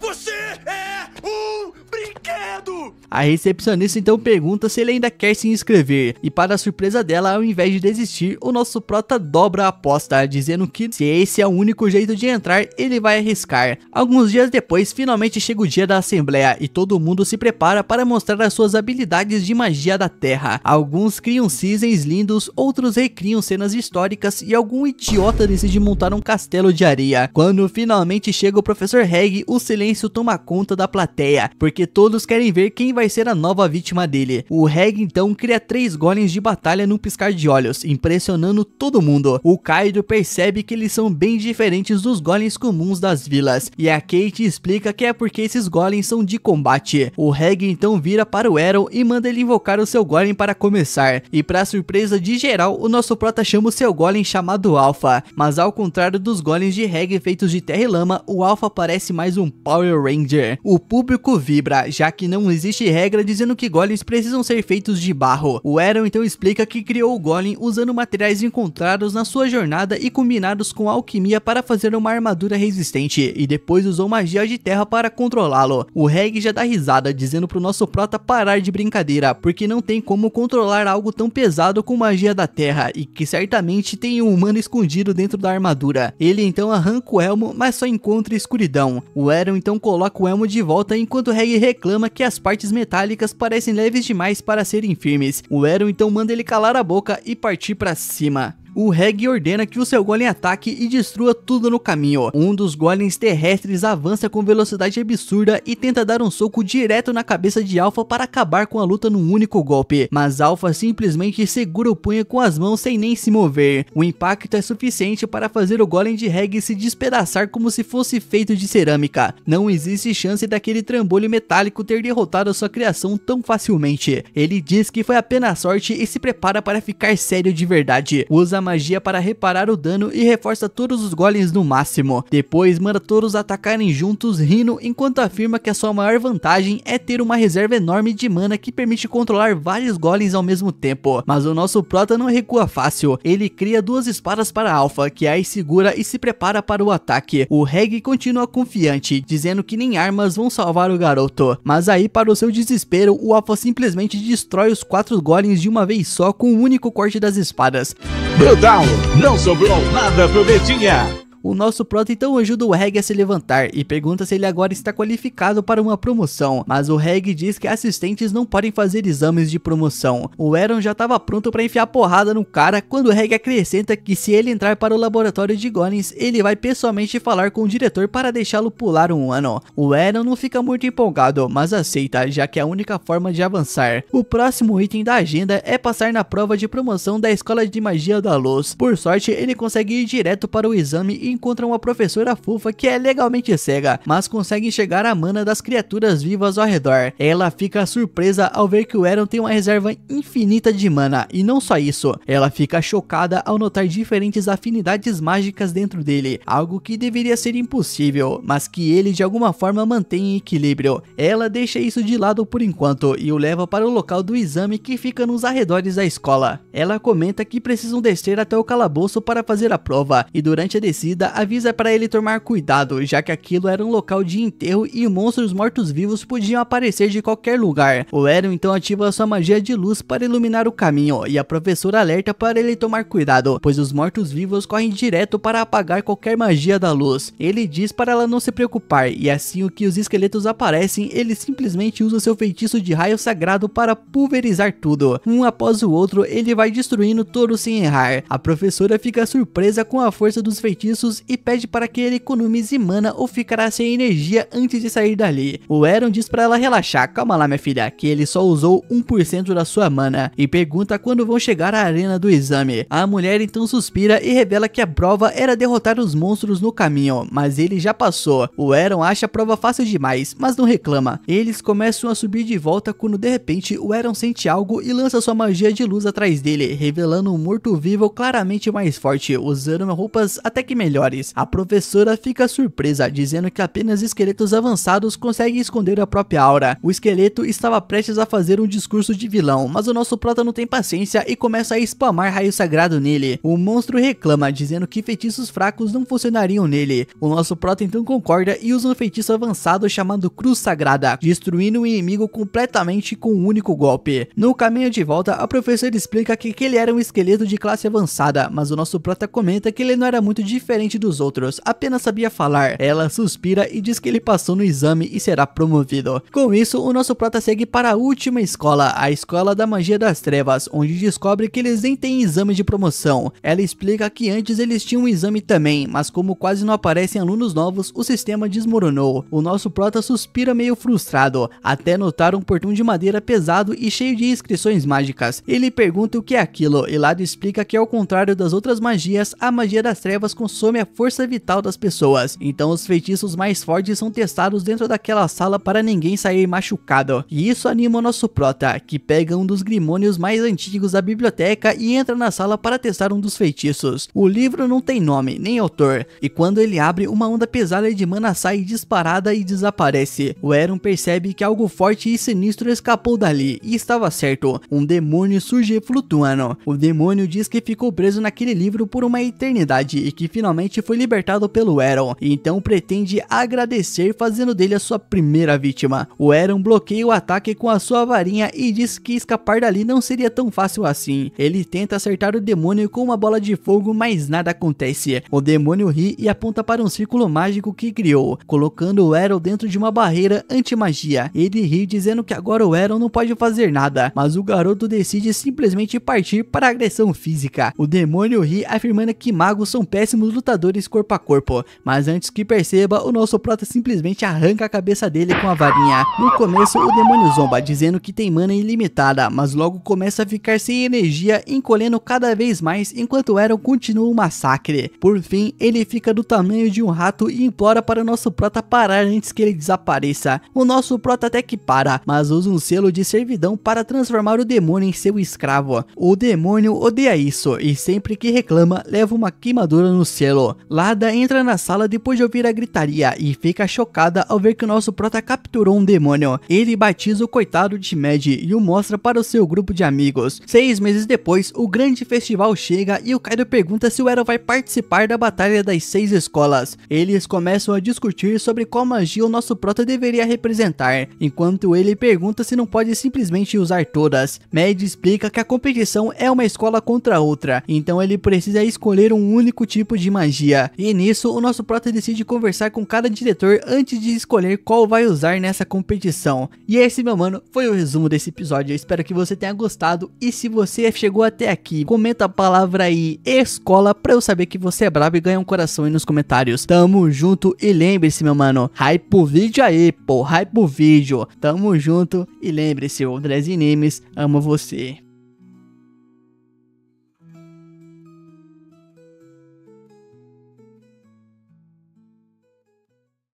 Speaker 4: Você é um brinquedo!
Speaker 1: A recepcionista então pergunta se ele ainda quer se inscrever, e para a surpresa dela, ao invés de desistir, o nosso prota dobra a aposta, dizendo que se esse é o único jeito de entrar, ele vai arriscar. Alguns dias depois, finalmente chega o dia da assembleia, e todo mundo se prepara para mostrar as suas habilidades de magia da terra. Alguns criam cisnes lindos, outros recriam cenas históricas, e algum idiota decide montar um castelo de areia. Quando finalmente chega o professor Reg, o silêncio toma conta da plateia, porque todos querem ver quem vai vai ser a nova vítima dele. O Reg então cria 3 golems de batalha num piscar de olhos, impressionando todo mundo. O Kaido percebe que eles são bem diferentes dos golems comuns das vilas, e a Kate explica que é porque esses golems são de combate. O Reg então vira para o Eren e manda ele invocar o seu golem para começar, e para surpresa de geral, o nosso prota chama o seu golem chamado Alpha, mas ao contrário dos golems de Reg feitos de terra e lama, o Alpha parece mais um Power Ranger. O público vibra, já que não existe regra dizendo que golems precisam ser feitos de barro. O Eren então explica que criou o golem usando materiais encontrados na sua jornada e combinados com alquimia para fazer uma armadura resistente, e depois usou magia de terra para controlá-lo. O Reg já dá risada, dizendo pro nosso prota parar de brincadeira, porque não tem como controlar algo tão pesado com magia da terra, e que certamente tem um humano escondido dentro da armadura. Ele então arranca o elmo, mas só encontra escuridão. O Eren então coloca o elmo de volta, enquanto o Reg reclama que as partes metálicas parecem leves demais para serem firmes. O Eren então manda ele calar a boca e partir para cima. O Reg ordena que o seu golem ataque e destrua tudo no caminho. Um dos golems terrestres avança com velocidade absurda e tenta dar um soco direto na cabeça de Alpha para acabar com a luta num único golpe, mas Alpha simplesmente segura o punho com as mãos sem nem se mover. O impacto é suficiente para fazer o golem de Reg se despedaçar como se fosse feito de cerâmica. Não existe chance daquele trambolho metálico ter derrotado sua criação tão facilmente. Ele diz que foi apenas sorte e se prepara para ficar sério de verdade. Usa magia para reparar o dano e reforça todos os golems no máximo. Depois manda todos atacarem juntos, rindo, enquanto afirma que a sua maior vantagem é ter uma reserva enorme de mana que permite controlar vários golems ao mesmo tempo. Mas o nosso prota não recua fácil. Ele cria 2 espadas para Alpha, que aí segura e se prepara para o ataque. O Reg continua confiante, dizendo que nem armas vão salvar o garoto. Mas aí, para o seu desespero, o Alpha simplesmente destrói os 4 golems de uma vez só com um único corte das espadas.
Speaker 5: Brutal, não sobrou nada pro Betinha.
Speaker 1: O nosso prota então ajuda o Reg a se levantar e pergunta se ele agora está qualificado para uma promoção, mas o Reg diz que assistentes não podem fazer exames de promoção. O Eren já estava pronto para enfiar porrada no cara quando o Reg acrescenta que se ele entrar para o laboratório de golems, ele vai pessoalmente falar com o diretor para deixá-lo pular um ano. O Eren não fica muito empolgado, mas aceita, já que é a única forma de avançar. O próximo item da agenda é passar na prova de promoção da Escola de Magia da Luz. Por sorte, ele consegue ir direto para o exame e encontra uma professora fofa que é legalmente cega, mas consegue enxergar a mana das criaturas vivas ao redor. Ela fica surpresa ao ver que o Eren tem uma reserva infinita de mana, e não só isso, ela fica chocada ao notar diferentes afinidades mágicas dentro dele, algo que deveria ser impossível, mas que ele de alguma forma mantém em equilíbrio. Ela deixa isso de lado por enquanto e o leva para o local do exame, que fica nos arredores da escola. Ela comenta que precisam descer até o calabouço para fazer a prova, e durante a descida avisa para ele tomar cuidado, já que aquilo era um local de enterro e monstros mortos-vivos podiam aparecer de qualquer lugar. O Eren então ativa sua magia de luz para iluminar o caminho, e a professora alerta para ele tomar cuidado, pois os mortos-vivos correm direto para apagar qualquer magia da luz. Ele diz para ela não se preocupar, e assim que os esqueletos aparecem, ele simplesmente usa seu feitiço de raio sagrado para pulverizar tudo. Um após o outro, ele vai destruindo todos sem errar. A professora fica surpresa com a força dos feitiços e pede para que ele economize mana ou ficará sem energia antes de sair dali. O Eren diz para ela relaxar, calma lá minha filha, que ele só usou 1% da sua mana, e pergunta quando vão chegar à arena do exame. A mulher então suspira e revela que a prova era derrotar os monstros no caminho, mas ele já passou. O Eren acha a prova fácil demais, mas não reclama. Eles começam a subir de volta quando de repente o Eren sente algo e lança sua magia de luz atrás dele, revelando um morto-vivo claramente mais forte, usando roupas até que melhores. A professora fica surpresa, dizendo que apenas esqueletos avançados conseguem esconder a própria aura. O esqueleto estava prestes a fazer um discurso de vilão, mas o nosso prota não tem paciência e começa a spamar raio sagrado nele. O monstro reclama, dizendo que feitiços fracos não funcionariam nele. O nosso prota então concorda e usa um feitiço avançado chamado Cruz Sagrada, destruindo o inimigo completamente com um único golpe. No caminho de volta, a professora explica que ele era um esqueleto de classe avançada, mas o nosso prota comenta que ele não era muito diferente diferente dos outros, apenas sabia falar. Ela suspira e diz que ele passou no exame e será promovido. Com isso, o nosso prota segue para a última escola, a Escola da Magia das Trevas, onde descobre que eles nem têm exame de promoção. Ela explica que antes eles tinham um exame também, mas como quase não aparecem alunos novos, o sistema desmoronou. O nosso prota suspira meio frustrado, até notar um portão de madeira pesado e cheio de inscrições mágicas. Ele pergunta o que é aquilo, e Lado explica que ao contrário das outras magias, a magia das trevas consome a força vital das pessoas, então os feitiços mais fortes são testados dentro daquela sala para ninguém sair machucado. E isso anima o nosso prota, que pega um dos grimônios mais antigos da biblioteca e entra na sala para testar um dos feitiços. O livro não tem nome, nem autor, e quando ele abre, uma onda pesada de mana sai disparada e desaparece. O Eron percebe que algo forte e sinistro escapou dali, e estava certo, um demônio surge flutuando. O demônio diz que ficou preso naquele livro por uma eternidade e que finalmente foi libertado pelo Eron, e então pretende agradecer fazendo dele a sua primeira vítima. O Eron bloqueia o ataque com a sua varinha e diz que escapar dali não seria tão fácil assim. Ele tenta acertar o demônio com uma bola de fogo, mas nada acontece. O demônio ri e aponta para um círculo mágico que criou, colocando o Eron dentro de uma barreira anti-magia. Ele ri dizendo que agora o Eron não pode fazer nada, mas o garoto decide simplesmente partir para a agressão física. O demônio ri afirmando que magos são péssimos lutadores corpo a corpo, mas antes que perceba, o nosso prota simplesmente arranca a cabeça dele com a varinha. No começo, o demônio zomba, dizendo que tem mana ilimitada, mas logo começa a ficar sem energia, encolhendo cada vez mais enquanto Eron continua o massacre. Por fim, ele fica do tamanho de um rato e implora para o nosso prota parar antes que ele desapareça. O nosso prota até que para, mas usa um selo de servidão para transformar o demônio em seu escravo. O demônio odeia isso e sempre que reclama, leva uma queimadura no selo. Lada entra na sala depois de ouvir a gritaria e fica chocada ao ver que o nosso prota capturou um demônio. Ele batiza o coitado de Mad e o mostra para o seu grupo de amigos. 6 meses depois, o grande festival chega e o Kaido pergunta se o Eron vai participar da batalha das 6 escolas. Eles começam a discutir sobre qual magia o nosso prota deveria representar, enquanto ele pergunta se não pode simplesmente usar todas. Mad explica que a competição é uma escola contra outra, então ele precisa escolher um único tipo de magia. E nisso, o nosso prota decide conversar com cada diretor antes de escolher qual vai usar nessa competição. E esse, meu mano, foi o resumo desse episódio. Eu espero que você tenha gostado, e se você chegou até aqui, comenta a palavra aí escola pra eu saber que você é brabo e ganha um coração aí nos comentários. Tamo junto e lembre-se, meu mano, hype o vídeo aí, pô, hype o vídeo. Tamo junto e lembre-se, o Andrezinho Nimes ama você.